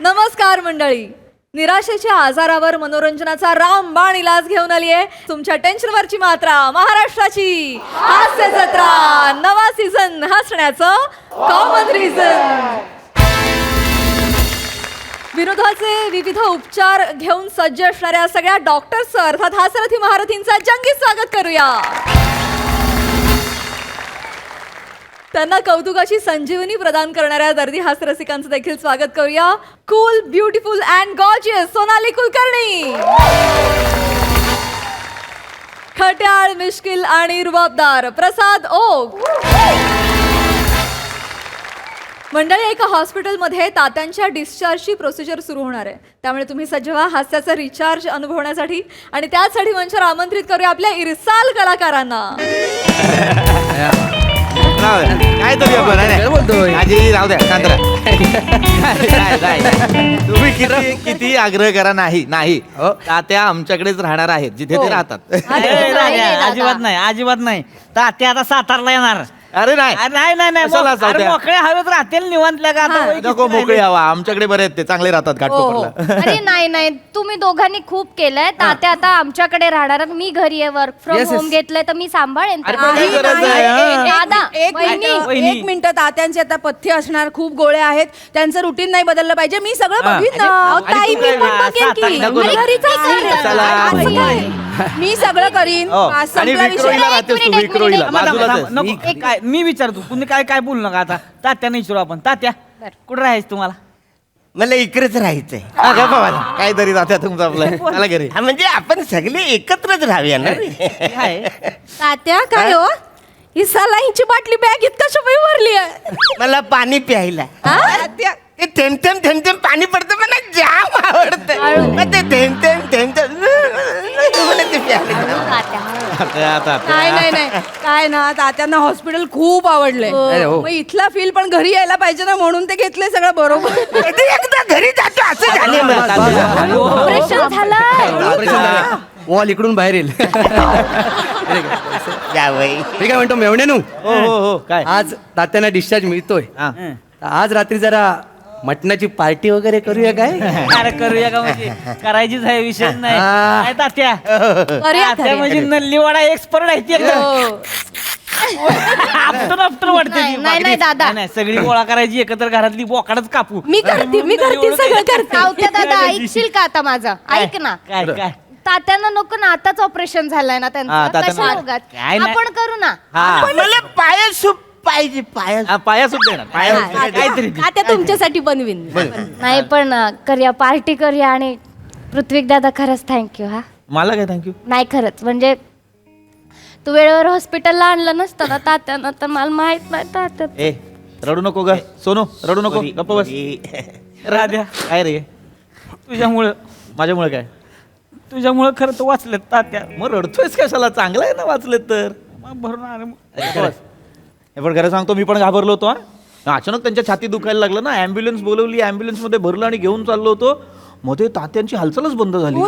नमस्कार मंडळी. निराशेच्या आजारावर मनोरंजनाचा रामबाण इलाज घेऊन आली आहे तुमच्या टेन्शनवरची मात्रा महाराष्ट्राची हास्य जत्रा. नवा सीझन हसण्याचं कॉमन रिझन. विनोदाचे विविध उपचार घेऊन सज्ज असणाऱ्या सगळ्या डॉक्टर्स अर्थात हास्यरथी महारथींचा जंगी स्वागत करूया. त्यांना कौतुकाची संजीवनी प्रदान करणाऱ्या दर्दी हास्यरसिकांचं देखील स्वागत करूया. Cool, beautiful and gorgeous Sonali Kulkarni. खट्याळ, मिश्किल आणि रुबाबदार प्रसाद ओक. मंडळी, एका हॉस्पिटलमध्ये तात्यांच्या डिस्चार्जची प्रोसिजर सुरू होणार आहे, त्यामुळे तुम्ही सज्ज व्हा हास्याचा रिचार्ज अनुभवण्यासाठी. आणि त्यासाठी मंचावर आमंत्रित करूया आपल्या इरसाल कलाकारांना. काय तरी आजी राहू द्या शांत तुम्ही किती आग्रह करा नाही नाही तात्या आमच्याकडेच राहणार आहेत जिथे ते राहतात. अजिबात नाही तात्या आता सातारला येणार. अरे नाही मोकळे हवेत राहतील निवांतल्या का नको मोकळे हवा आमच्याकडे बरे आहेत ते चांगले राहतात घाटकोपरला. अरे नाही तुम्ही दोघांनी खूप केलंय. तात्या आता आमच्याकडे राहणार. मी घरी आहे, वर्क फ्रॉम होम घेतलंय तर मी सांभाळेन. दादा, एक मिनिट. तात्यांचे आता पथ्य असणार, खूप गोळ्या आहेत, त्यांचं रुटीन नाही बदललं पाहिजे. मी सगळं बघीन ना. ताई, मी पण बघेन की मी सगळं करीन. आणि विक्रोळीला राहतेस तू, विक्रोळीला बाजूलाच. काय मी विचारतो तुम्ही काय काय बोलू नका. आता तात्या नाही विचारू आपण. तात्या कुठे राहायचं तुम्हाला? मला इकडेच राहायचंय. काहीतरी तात्या तुमचं आपलं मला घरी. म्हणजे आपण सगळे एकत्रच राहूया ना. तात्या काय हो, ही सलाईंची बाटली बॅगेत कशा भरली आहे? मला पाणी प्यायला ते थेंब थेंब पाणी पडतं मला जाम आवडतं. मग ते थेंब मला ते प्यायला. नाही काय ना, तात्यांना हॉस्पिटल खूप आवडलंय. मग इथला फील पण घरी यायला पाहिजे ना, म्हणून ते घेतलंय सगळं बरोबर. एकदा घरी जातो असं झालं. ऑपरेशन झालं. वॉल इकडून बाहेर येईल. मी काय म्हणतो मेवण्यानू, हो काय आज तात्यांना डिस्चार्ज मिळतोय. आज रात्री जरा मटणाची पार्टी वगैरे करूया काय? अरे करूया का म्हणजे करायचीच आहे, विषय नाही. काय तात्या तात्या म्हणजे नल्लीवाडा एक्सपर्ट आहे. आफ्टर वाटते ती. नाही, दादा. नाही, सगळी गोळा करायची एकत्र घरातली बोकाडच कापू. मी करते सगळं करते. सावत्या दादा, ऐकशील का आता माझं? ऐक ना. काय काय तात्यांना नको ना, आताच ऑपरेशन झालंय ना त्यांचं. कशाला उगाच? काय नाही. आपण करू ना. मला पाया सूप पाहिजे. पाया पाया सुट देणार काहीतरी. तात्या तुमच्यासाठी बनवीन. नाही पण करूया, पार्टी करूया. आणि पृथ्वी दादा खरंच थँक्यू. हा मला काय थँक्यू. नाही खरंच म्हणजे तू वेळेवर हॉस्पिटलला आणलं नसतं ना तात्यांना तर मला माहित नाही. तात्या ए रडू नको ग सोनू, रडू नको, गप्प बस. राध्या काय रे तुझ्यामुळं, माझ्यामुळे काय, तुझ्यामुळं खरं तर वाचलेत तात्या. मग रडतोयस कशाला? चांगलं आहे ना वाचलेत तर. मग भरून आले. हे पण खरं सांगतो, मी पण घाबरलो होतो. अचानक त्यांच्या छाती दुखायला लागलं ना, ॲम्ब्युलन्स बोलवली, ॲम्ब्युलन्समध्ये भरलं आणि घेऊन चाललो होतो. मध्ये तात्यांची हालचालच बंद झाली.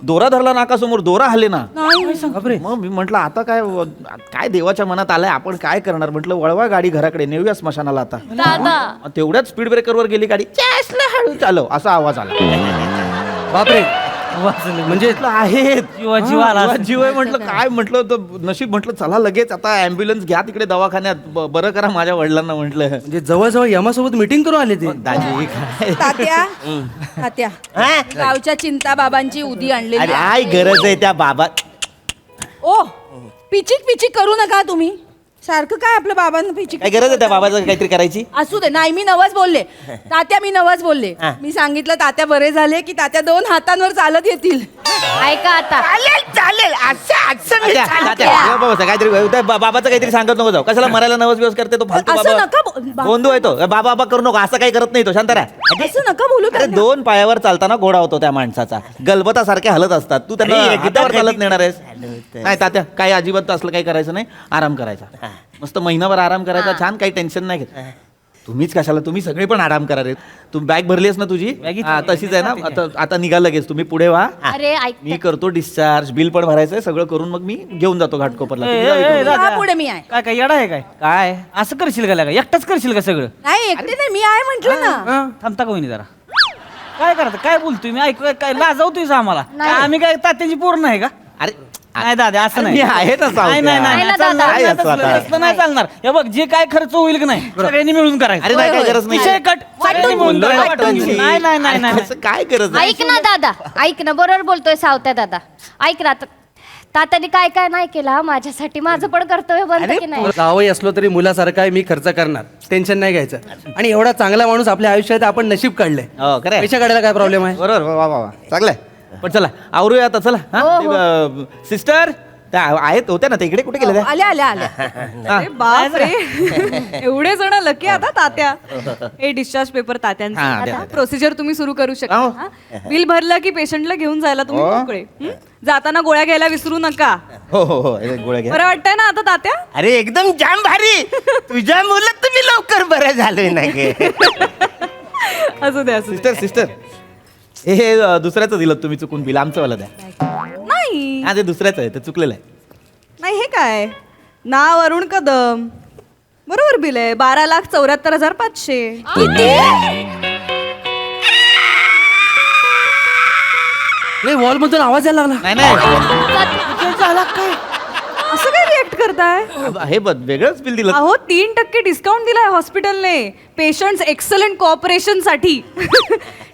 दोरा धरला नाकासमोर, दोरा हल्ले ना. मग मी म्हटलं आता काय काय देवाच्या मनात आलंय, आपण काय करणार. म्हटलं वळवा गाडी घराकडे, नेऊया स्मशानाला आता. दादा तेवढ्याच स्पीड ब्रेकरवर गेली गाडी, हळू चालव असा आवाज आला. बापरे, म्हणजे आहेत जीव आहे. म्हटलं काय, म्हटलं तर नशीब. म्हटलं चला लगेच आता ॲम्ब्युलन्स घ्या तिकडे दवाखान्यात, बरं करा माझ्या वडिलांना. म्हटलं म्हणजे जवळजवळ यमासोबत मीटिंग करून आले ते. दाजी काय तात्या गावच्या चिंता बाबांची उदी आणलेली. काय गरज आहे त्या बाबा. ओ, पिचिक करू नका तुम्ही. सारखं काय आपल्या बाबांना पिचिक. काय गरज आहे त्या बाबाचं काहीतरी करायची? असू दे. नाही, मी नवस बोलले तात्या, मी नवस बोलले. मी सांगितलं तात्या बरे झाले की तात्या 2 हातांवर चालत येतील. ऐका आता. चालेल असं मी काहीतरी बाबाचं काहीतरी सांगत नको जाऊ. कशाला मरायला नवस बिवस करते तो फालतू असं बाबा. नका गोंधू आहे तो. बाबा करू नको, असं काही करत नाही तो. शांत राहा. असं नका बोलू. अरे 2 पायावर चालताना घोडा होतो त्या माणसाचा. गलबतासारखे हलत असतात. तू त्यांना हातावर चालत नेणार आहेस? नाही तात्या, काही अजिबात असलं काही करायचं नाही. आराम करायचा, मस्त महिनाभर आराम करायचा. छान, काही टेन्शन नाही घेत. तुम्हीच कशाला, तुम्ही सगळे पण आराम करा रे. तू बॅग भरलीस ना तुझी? बॅगीत- हा, तशीच आहे ना. आता निघा लगेच, तुम्ही पुढे व्हा. अरे ऐक मी करतो डिस्चार्ज, बिल पण भरायचंय, सगळं करून मग मी घेऊन जातो घाटकोपरला. तुम्ही जा इकडून. पुढे मी आहे. काय काय येडा आहे काय काय असं करशील का एकटाच करशील का सगळं? नाही एकटी नाही, मी आहे म्हंटल ना. थांबता का वहिनी जरा? काय करता, काय बोलतोय मी? ऐकू काय लाजवतोय आम्हाला? काय आम्ही काय तात्यांची पोर नाही का? अरे नाही दादा असं नाही. मी आहे ना सावत्या. नाही नाही नाही नाही ना चालणार, दादा. नाही काय असं तसलं- आता? तसलं नाही चालणार. हे बघ जे काय खर्च होईल की नाही सगळ्यांनी मिळून करायचं. अरे नाही, काय गरज नाही. विषय कट. सगळ्यांनी मिळून बोललोय करायचं. वाटून घे. नाही नाही नाही नाही असं काय गरज आहे? ऐक ना दादा, ऐक ना, बरोबर बोलतोय सावत्या दादा. ऐक ना, तात्याने काय काय नाही केलं हा माझ्यासाठी. माझं पण कर्तव्य बनतं की नाही? जावई असलो तरी मुलासारखा आहे, मी खर्च करणार, टेन्शन नाही घ्यायचं. आणि एवढा चांगला माणूस आपल्या आयुष्यात आपण नशीब काढलंय. हो, खरं आहे. पैसा काढायला काय प्रॉब्लेम आहे? बरोबर, वा वा वा, चांगलंय. पण चला आवरूया आता, चला. सिस्टर त्या आहेत होत्या ना, ते इकडे कुठे गेले त्या? आल्या आल्या आल्या. अरे बाप रे एवढे जण लकी आता तात्या. हे डिस्चार्ज पेपर हा, द्या, तात्यांचे द्या. प्रोसिजर तुम्ही सुरू करू शकता. हो. हा? बिल भरलं की पेशंटला घेऊन जायला तुम्ही मोकळे. जाताना गोळ्या घ्यायला विसरू नका. हो हो हो, हे गोळ्या घ्या. बरं वाटतंय ना आता तात्या? अरे एकदम जाम भारी. तुझ्या मुलं तुम्ही लवकर बरं झालोय ना गे. असू दे असू दे. सिस्टर सिस्टर हे दुसऱ्याचं दिलं तुम्ही चुकून बिल, आमचं वाला द्या. नाही हा, ते दुसऱ्याचं आहे, ते चुकलेलं आहे. नाही, हे काय नाव अरुण कदम, बरोबर बिल आहे. 12,74,500. नाही, वॉल मधून आवाज यायला लागला. नाही नाही, असं काय रिएक्ट करताय? हे बघ वेगळंच बिल दिलं. अहो 3% डिस्काउंट दिलाय हॉस्पिटलने पेशंट्स एक्सलंट कॉपरेशन साठी.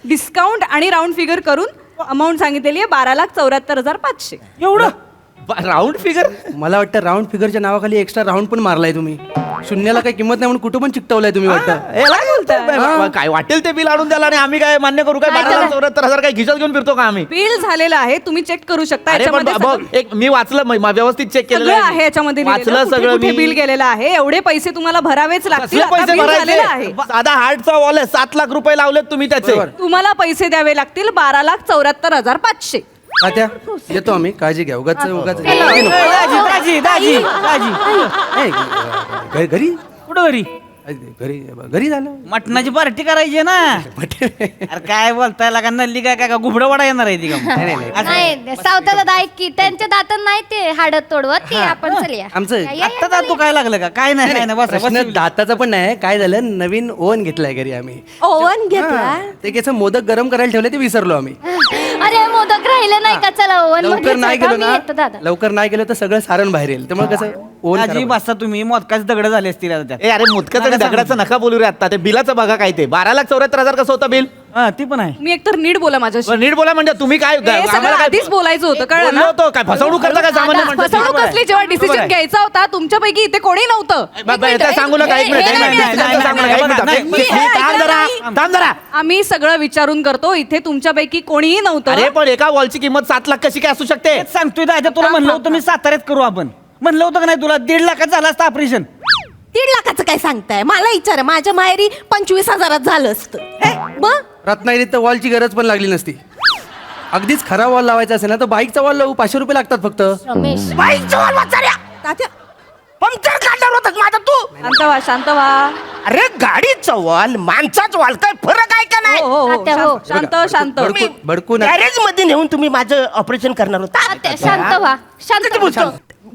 डिस्काउंट आणि राऊंड फिगर करून अमाऊंट सांगितलेली आहे 12,74,500. एवढं राऊंड फिगर. मला वाटतं राऊंड फिगरच्या नावाखाली एक्स्ट्रा राऊंड पण मारलाय तुम्ही. शून्याला काही किंमत नाही म्हणून कुठं पण चिकटवलंय तुम्ही वाटतं. काय बोलताय? काय वाटेल ते बिल आणून द्याला आणि आम्ही काय मान्य करू? काय 12,74,000 काय खिशात घेऊन फिरतो का आम्ही? बिल झालेलं आहे, तुम्ही चेक करू शकता. अरे पण याच्यामध्ये बघ, एक मी वाचलं, व्यवस्थित चेक केलेलं सगळं आहे याच्यामध्ये वाचलं लिहिलेलं. कुठे सगळं कुठे मी. बिल गेलेलं आहे. एवढे पैसे तुम्हाला भरावेच लागतील. कसले आता पैसे बिल झालेलं आहे. भरायचे? साधा हार्टचा वॉल आहे, 7 लाख रुपये लावलेत तुम्ही त्याचे. तुम्हाला पैसे द्यावे लागतील 12,74,500. तात्या येतो आम्ही, काळजी घ्या. उगाच उगाच दाजी दाजी दाजी दाजी नाही, घरी कुठं घरी? घरी घरी झालं. मटणाची पार्टी करायची आहे ना. अरे काय बोलताय लागा, नल्ली काय काय घुबडा वडा येणार आहे ती का? नाही सावत्या दादा ऐक की, त्यांच्या दातन नाही ते हाडत तोडवत ती. आपण चलूया. आमचं आत्ता दात तू काय लागलं का? काय नाही काय नाही, बस प्रश्न दाताचा पण नाही. काय झालं, नवीन ओव्हन घेतलाय घरी आम्ही. ओव्हन घेतला. ते कसं मोदक गरम करायला ठेवले, ते विसरलो आम्ही. अरे मोदक राहिले नाही का? चला ओव्हन लवकर नाही गेलो ना, दादा. लवकर नाही गेलो तर सगळं सारण बाहेर येईल. त्यामुळे कसं ओव्हन दाजी बसा तुम्ही, मोदकाचे दगड झाले असतील आता त्यात. ए अरे मुदकाचं आणि दगडाचं नका बोलू रे आता. ते बिलाचं बघा काय ते 12,74,000 कसं होतं बिल? हा ती पण आहे. मी एकतर नीट बोला माझ्याशी. बरं, नीट बोला म्हणजे तुम्ही काय हे सगळं आम्हाला काय आधीच बोलायचं होतं, कळलं बोललो ना? होतो काय? फसवणूक करता काय सामान्य माणसाची? फसवणूक असली जेव्हा डिसिजन घ्यायचा होता तुमच्यापैकी इथे कोणी नव्हतं. बाबा, याचं सांगू नका, एक मिनिट, एक मिनिट, नाही, नाही, सांगू नका, नाही, एक मिनिट. नाही, मी- थांब जरा, थांब जरा. आम्ही सगळं विचारून करतो. इथे तुमच्यापैकी कोणीही नव्हतं. अरे पण एका वॉलची किंमत 7 लाख कशी काय असू शकते? तेच सांगतोय दादा, तुला म्हणलं होतं मी साताऱ्यात करू आपण. म्हणलं होतं का नाही तुला? 1.5 लाखात झालं असतं ऑपरेशन. 1.5 लाखाचं काय सांगताय? मला विचार, माझ्या माहेरी 25,000 झालं असतं. मग रत्नागिरीत तर वॉलची गरज पण लागली नसती. अगदीच खरा वॉल लावायचा असेल ना तर बाईकचा वॉल लावू, 500 रुपये लागतात फक्त. रमेश बाईकचा वॉल वाचाऱ्या. तात्या पंक्चर काढणार होतात माझा तू. शांत व्हा, शांत व्हा. अरे गाडीचा वॉल, माणसाचा वॉल, काय फरक आहे का हो नाही? हो हो, तात्या, हो. शांत शांत. भडकू नका. गॅरेज मध्ये नेऊन तुम्ही माझं ऑपरेशन करणार होता. तात्या, शांत व्हा, शांत व्हा.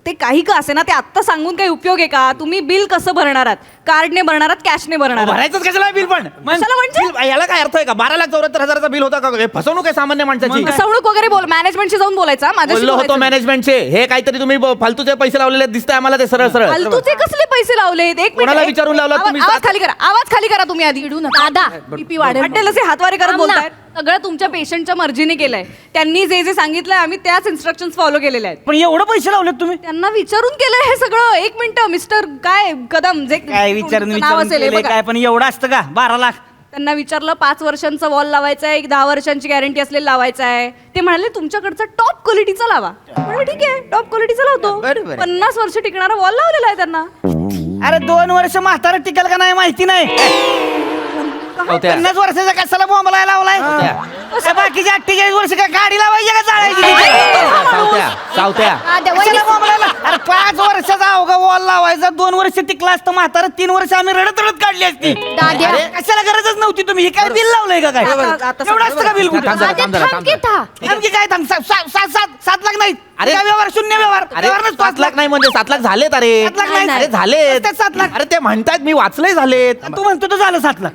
ते काही का असे ना, ते आत्ता सांगून काही उपयोग आहे का? तुम्ही बिल कसं भरणार आहात? कार्डने भरणार आहात, कॅशने भरणार आहात? भरायचंच कशाला बिल पण? कशाला म्हणजे? बिल- याला काय अर्थ आहे का? 12,74,000 बिल होता का? हे फसवणूक आहे सामान्य माणसाची. फसवणूक वगैरे बोल, मॅनेजमेंटशी जाऊन बोलायचा. माझ्याशी बोललो होतो बोलायचं. मॅनेजमेंटचे. हे काहीतरी तुम्ही फालतूचे पैसे लावलेले दिसतंय आम्हाला, ते सरळ सरळ. फालतूचे कसले पैसे लावलेत? एक मिनिट, कोणाला एक- विचारून लावलात आवाज- तुम्ही? आवाज खाली करा, आवाज खाली करा तुम्ही आधी. दादा बीपी वाढेल. वाटेल असे हातवारे करत थांब ना. बोलतायत. सगळं तुमच्या पेशंटच्या मर्जीने केलंय. त्यांनी जे जे सांगितलंय आम्ही त्याच इन्स्ट्रक्शन फॉलो केलेले आहेत. पण एवढं पैसे लावलेत तुम्ही? त्यांना विचारून केलंय हे सगळं. एक मिनिट मिस्टर काय कदम, जे काय विचारून तुमचं नाव असेल हे बघा. काय? पण एवढं असतं का? 12 लाख. त्यांना विचारलं 5 वर्षांचा वॉल लावायचा आहे, 10 वर्षांची गॅरंटी असलेला लावायचा आहे. ते म्हणाले तुमच्याकडचा टॉप क्वालिटीचा लावा. म्हणजे ठीक आहे, टॉप क्वालिटीचा लावतो. बरोबर आहे. 50 वर्ष टिकणारा वॉल लावलेला आहे त्यांना. अरे 2 वर्ष म्हातारा टिकल का नाही माहिती नाही. सावत्या. 50 वर्षाचा कशाला बॉम्बला लावलाय सावत्या. बाकीची 48 वर्ष काय गाडी लावायची का चालायची सावत्या सावत्या दाद्या, कशाला वहिनी- बॉम्बला अरे 5 वर्षाचा अवघा वॉल लावायचा 2 वर्ष टिकला असतं म्हातारा 3 वर्ष आम्ही रडत रडत काढली असती दाद्या. अरे, कशाला गरजच नव्हती तुम्ही हे काय बिल लावलंय का काय एवढं असतं का बिल कुठे थांब जरा, थांब जरा, थांब की था. आणखी काय थांब 7 लाख नाही अरे. अरे व्यवहार शून्य व्यवहार अरे व्यवहारच 7 लाख नाही म्हणजे 7 लाख झालेत अरे 7 लाख नाही. अरे झालेत नुसतेच 7 लाख. अरे ते म्हणतायत मी वाचलंय झालेत तू म्हणतो तर झालं 7 लाख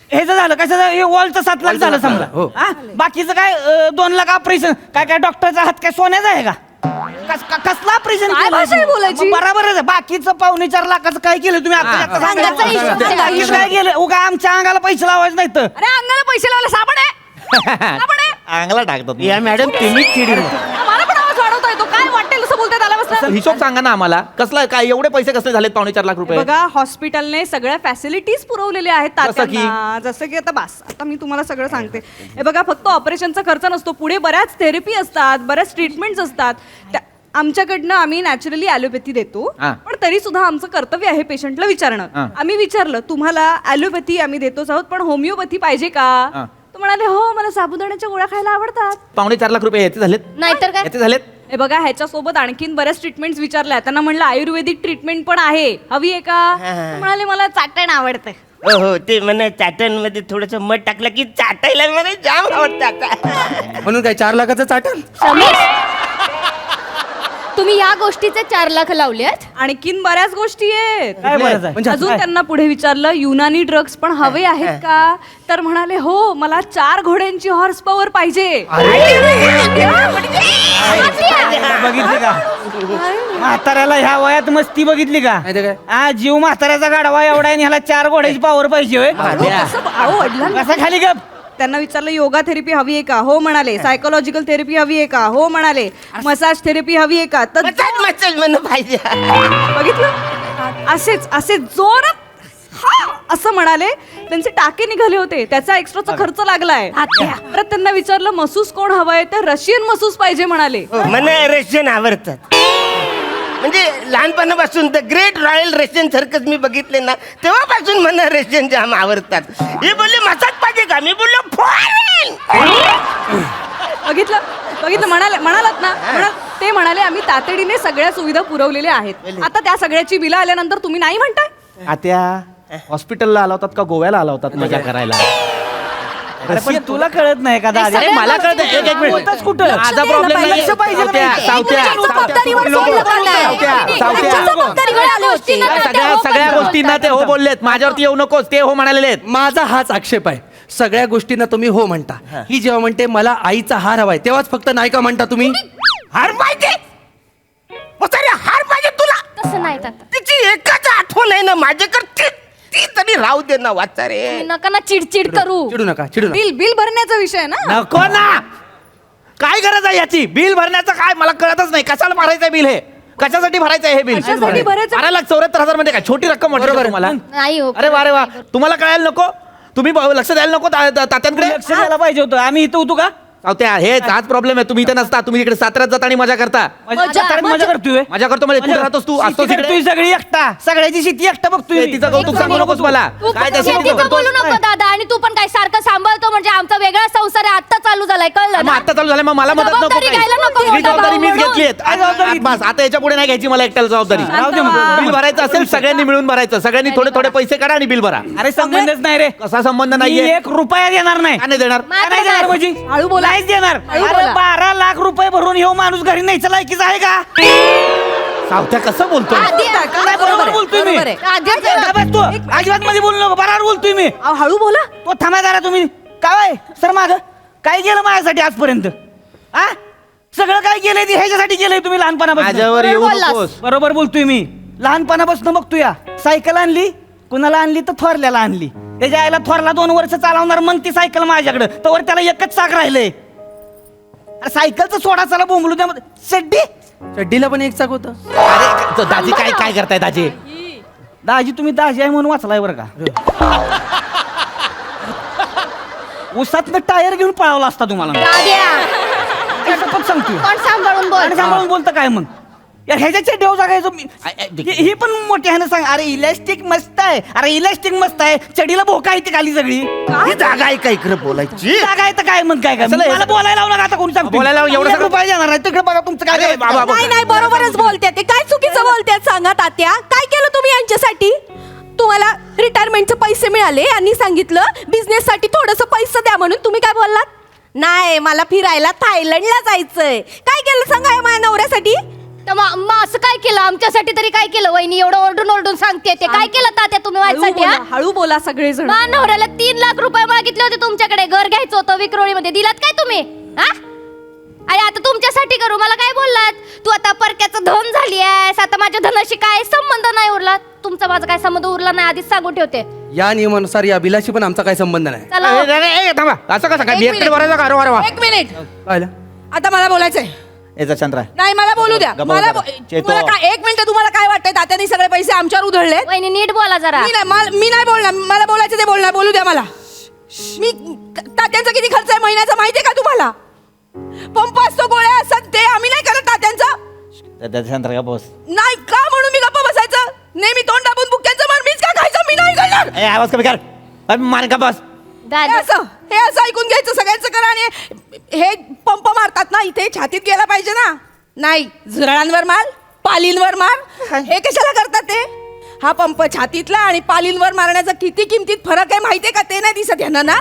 हे जर झालं कशाचं हे वॉलचं 7 लाख झालं समजा हो. हा? बाकीचं काय 2 लाख ऑपरेशन काय डॉक्टरचा हात काय सोन्याचा आहे का कसलं ऑपरेशन काय भाषा आहे बोलायची? बरोबरच आहे बाकीचं 4.25 लाखाचं काय केलं तुम्ही आता सांगायचं नाही. बाकी काय केलं उगा आमच्या अंगाला पैसे लावायचे नाही तर अरे अंगाला पैसे लावायला साबण आहे साबण आहे. अंगला टाकतात या मॅडम तुम्हीच चिडी मला पण आवाज वाढवता येतो काय वाटेल असं बोलताय त्याला बसलं हिशोब सांगा ना आम्हाला कसला काय एवढे पैसे कसले झालेत 4.25 लाख रुपये बघा हॉस्पिटलने सगळ्या फॅसिलिटीज पुरवलेल्या आहेत जसं की? तात्यांना जसं की आता बस आता मी तुम्हाला सगळं सांगते हे बघा फक्त ऑपरेशनचा खर्च नसतो पुढे बऱ्याच थेरपी असतात बऱ्याच ट्रीटमेंट्स असतात आमच्याकडनं आम्ही नॅचरली ॲलोपॅथी देतो हा. पण तरी सुद्धा आमचं कर्तव्य आहे पेशंटला विचारणं हा. आम्ही विचारलं तुम्हाला ॲलोपॅथी आम्ही देतोच आहोत पण होमिओपॅथी पाहिजे का हा. तो म्हणाले हो मला साबुदाण्याच्या गोळ्या खायला आवडतात 4.25 लाख रुपये याचे झालेत नाहीतर काय याचे झालेत हे बघा ह्याच्यासोबत आणखीन बऱ्याच ट्रीटमेंट्स विचारल्या त्यांना म्हणलं आयुर्वेदिक ट्रीटमेंट पण आहे हवी आहे का तो म्हणाले मला चाटण आवडतं हो हो ते म्हणे चाटण मध्ये थोडस मध टाकलं की चाटायला मला जाम आवडतं आता. म्हणून काय 4 लाखाचं चाटण रमेश, तुम्ही या गोष्टीचे 4 लाख लावले आहेत आणखीन बऱ्याच गोष्टी आहेत काय बरं आहे? म्हणजे अजून त्यांना पुढे विचारलं युनानी ड्रग्स पण हवे आहेत का तर म्हणाले हो मला 4 घोड्यांची हॉर्स पॉवर पाहिजे बघितली का म्हाताऱ्याला ह्या वयात मस्ती बघितली का नाही तर काय? हा जीव म्हाताऱ्याचा गाडवा एवढा आहे आणि ह्याला 4 घोड्याची पावर पाहिजे होय अहो, वडिलांना कसा खाली गप त्यांना विचारलं योगा थेरपी हवी आहे का हो म्हणाले सायकोलॉजिकल थेरपी हवी आहे का हो म्हणाले मसाज थेरपी हवी आहे का तर मसाज म्हणून पाहिजे बघितलं असे जोरात हा असं म्हणाले त्यांचे टाके निघाले होते त्याचा एक्स्ट्राचा खर्च लागलाय परत त्यांना विचारलं मसूस कोण हवाय तर रशियन मसूस पाहिजे म्हणाले मला रशियन आवडतात म्हणजे लहानपणापासून the great royal Russian circus मी बघितले ना तेव्हापासून मला रशियन जाम आवडतात हे बोलले मसाज पाहिजे का मी बोललो फॉरेन बघितलं म्हणालात ना ते म्हणाले आम्ही तातडीने सगळ्या सुविधा पुरवलेल्या आहेत आता त्या सगळ्याची बिलं आल्यानंतर तुम्ही नाही म्हणताय आत्या हॉस्पिटलला आला होतात का गोव्याला आला होतात मजा करायला अरे पण तुला कळत नाही का दादा अरे मला कळतं एक मिनिट बोलताच कुठं माझा प्रॉब्लेम नाही लक्ष पाहिजे ना सावत्या, बाई. सावत्या, जबाबदारीवर सोडलं का नाही? सावत्या, सावत्या. त्यांच्या जबाबदारीवर आले होते. सगळ्या गोष्टींना ते हो बोललेत माझ्यावरती येऊ नकोस ते हो म्हणालेले आहेत माझा हाच आक्षेप आहे सगळ्या गोष्टींना तुम्ही हो म्हणता ही जेव्हा म्हणते मला आईचा हार हवाय तेव्हाच फक्त नाही का म्हणता तुम्ही हार पाहिजे म्हातारे हार पाहिजे तुला तसं नाही तात्या. तिची एकच आठवण आहे ना माझ्याकडे ती तरी राहू दे ना वाचा रे तुम्ही नका ना चिडचिड करू चिडू नका चिडू नका बिल भरण्याचा विषय ना नको ना काय गरज आहे याची बिल भरण्याचं काय मला कळतच नाही कशाला भरायचंय बिल हे कशासाठी भरायचं आहे हे बिल कशासाठी भरायचं? 12,74,000 म्हणजे काय छोटी रक्कम वाटते का तुम्हाला नाही हो अरे वा रे वा तुम्हाला कळायला नको तुम्ही लक्ष द्यायला नको तात्यांकडे लक्ष द्यायला पाहिजे होतं आम्ही इथं होतो का सावत्या हेच हाच प्रॉब्लेम आहे तुम्ही इथे नसता तुम्ही इकडे साताऱ्यात जाता आणि मजा करता मजा करतोय मजा करतो म्हणजे कुठे राहतोस तू असतो शेती करतोय सगळी एकटा सगळ्याची शेती एकटा बघतोय तिचं कौतुक सांगू नकोस मला तू काय त्या शेतीचं शेतीचं बोलू नको दादा आणि तू पण काय सारखं सांभाळतो म्हणजे आमचा वेगळा संसार आहे आता चालू झालाय कळलं मग ना आता चालू झालं मग मला मदत नको जबाबदारी काय? घ्यायला नको ही मोठा जबाबदारी भाऊ मीच म्हणून. घेतली काय जबाबदारी बस आता याच्या पुढे नाही घ्यायची मला एकट्याला जबाबदारी राहू दे मग. बिल भरायचं असेल सगळ्यांनी मिळून भरायचं सगळ्यांनी थोडे थोडे पैसे काढा आणि बिल भरा अरे संबंधच नाही रे कसा संबंध मी नाहीये 1 रुपया देणार नाही का नाही देणार मा- का नाही देणार म्हणजे हळू बोला. नाहीच देणार हळू अरे बोला. 12 लाख रुपये भरून ह्यो माणूस घरी न्यायचा लायकीच आहे का सावत्या कसं बोलतोय काय बरोबर बोलतोय मी बरोबर आहे. आधी काय बस तू अजिबात मध्ये बोलू नको बरोबर बोलतोय मी अहो, हळू बोला तो थांबा जरा तुम्ही काय सर माग काय केलं माझ्यासाठी आजपर्यंत आ सगळं काय केलंय ते ह्याच्यासाठी केलंय तुम्ही लहानपणापासून माझ्यावर येऊ नकोस बरोबर बोलतोय मी लहानपणापासून बघतो या सायकल आणली कुणाला आणली तर थोरल्याला आणली त्याच्या आईला थोरला 2 वर्ष चालवणार मग ती सायकल माझ्याकडे तर त्याला एकच चाक राहिलंय अरे सायकलचं सोडा चला बोंबलू त्यामध्ये चड्डी चड्डीला पण एक चाक होतं अरे तो दाजी काय काय करताय दाजी दाजी तुम्ही दाजी आहे म्हणून वाचलाय बरं का उसातनं टायर घेऊन पळावला असता तुम्हाला दाद्या पण सांगतोय कोण सांभाळून बोल आणि सांभाळून बोलतं काय मग यार ह्याच्या चड्ड्यावर जागायचो मी ही पण मोठ्या ह्यानं सांग. अरे इलास्टिक मस्त आहे, अरे इलास्टिक मस्त आहे, चडीला भोका येते खाली सगळी. ही जागा आहे का इकडे बोलायची? जागा आहे तर काय मग काय मला बोलायला लावू नका आता कोणी सांग. बोलायला लावून एवढं सगळं रुपये देणार नाही तिकडे बघा तुमचं काय अरे बाबा, नाही नाही बरोबरच बोलते ते. काय चुकीचं बोलतात सांगा तात्या. काय केलं तुम्ही यांच्यासाठी? तुम्हाला रिटायरमेंटचे पैसे मिळाले आणि सांगितलं बिझनेस साठी थोडस पैसे द्या म्हणून. तुम्ही काय बोललात? नाही मला फिरायला थायलंडला जायचंय. काय केलं सांगा या माझ्या नवऱ्यासाठी? तर मग असं काय केलं आमच्यासाठी तरी काय केलं वहिनी? एवढं ओरडून ओरडून सांगते ते. काय केलं तात्या तुम्ही माझ्यासाठी? हा? हळू बोला सगळेजण. मा नवऱ्याला 3 लाख रुपये मागितले होते तुमच्याकडे. घर घ्यायचं होतं विक्रोळीमध्ये. दिलात काय तुम्ही? हा? अरे आता तुमच्यासाठी करू मला काय बोललात? तू आता परक्याचं धन झाली आहेस. आता माझ्या धनाशी काय संबंध नाही उरला. तुमचा माझा काय संबंध उरला नाही आधीच सांगून ठेवते. या नियमानुसार या बिलाशी पण आमचा काही संबंध नाही. चला हो. थांबा, असं कसं काय? मी एकटे भरायचा का? अरे वा. एक मिनिट, पाहिलं? आता मला बोलायचंय. याचा चंद्रा नाही मला बोलू द्या. गप्पा मला बसा. चेतो. तुम्हाला काय एक मिनिट, तुम्हाला काय वाटतंय तात्याने सगळे पैसे आमच्यावर उधळले? वहिनी नीट बोला जरा. मी नाही बोलणार. मला बोलायचं ते बोलणार. बोलू द्या मला. मी तात्यांचा किती खर्च आहे महिन्याचा माहितीये का तुम्हाला? पंप असतो, गोळ्या असतात, ते आम्ही नाही करत तात्यांचं. चंद्रा का बस. नाही का म्हणून मी गप्प बसायचं? नेहमी तोंड दाबून बुक्क्यांचं मन मीच का खायचं? मी नाही करणार. ए आवाज कमी कर. अरे मान का बस. दादा हे असं ऐकून घ्यायचं सगळ्यांचं करा. आणि हे पंप मारतात ना इथे, छातीत गेला पाहिजे ना. नाही, झुरळांवर मार, पालींवर मार. हे कशाला करतात ते? हा पंप छातीतला आणि पालींवर मारण्याचा किती किमतीत फरक आहे माहितीये का? ते नाही दिसत यांना ना.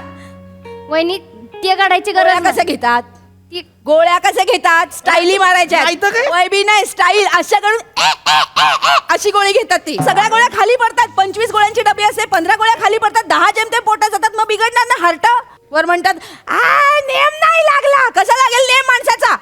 वहिनी ते काढायची गोळ्या गरज कशा नाही. घेतात? ती गोळ्या कशा घेतात? स्टाईली मारायच्या. नाही तर काय? वय बी नाही, स्टाईल अशा करून अशी गोळी घेतात ती. सगळ्या गोळ्या खाली पडतात. 25 गोळ्यांची डबी असते, 15 गोळ्या खाली पडतात, 10 जेमते पोटात जातात. मग बिघडणार ना हार्ट. वर म्हणतात नेम नाही लागला. कसा लागेल नेम माणसाचा?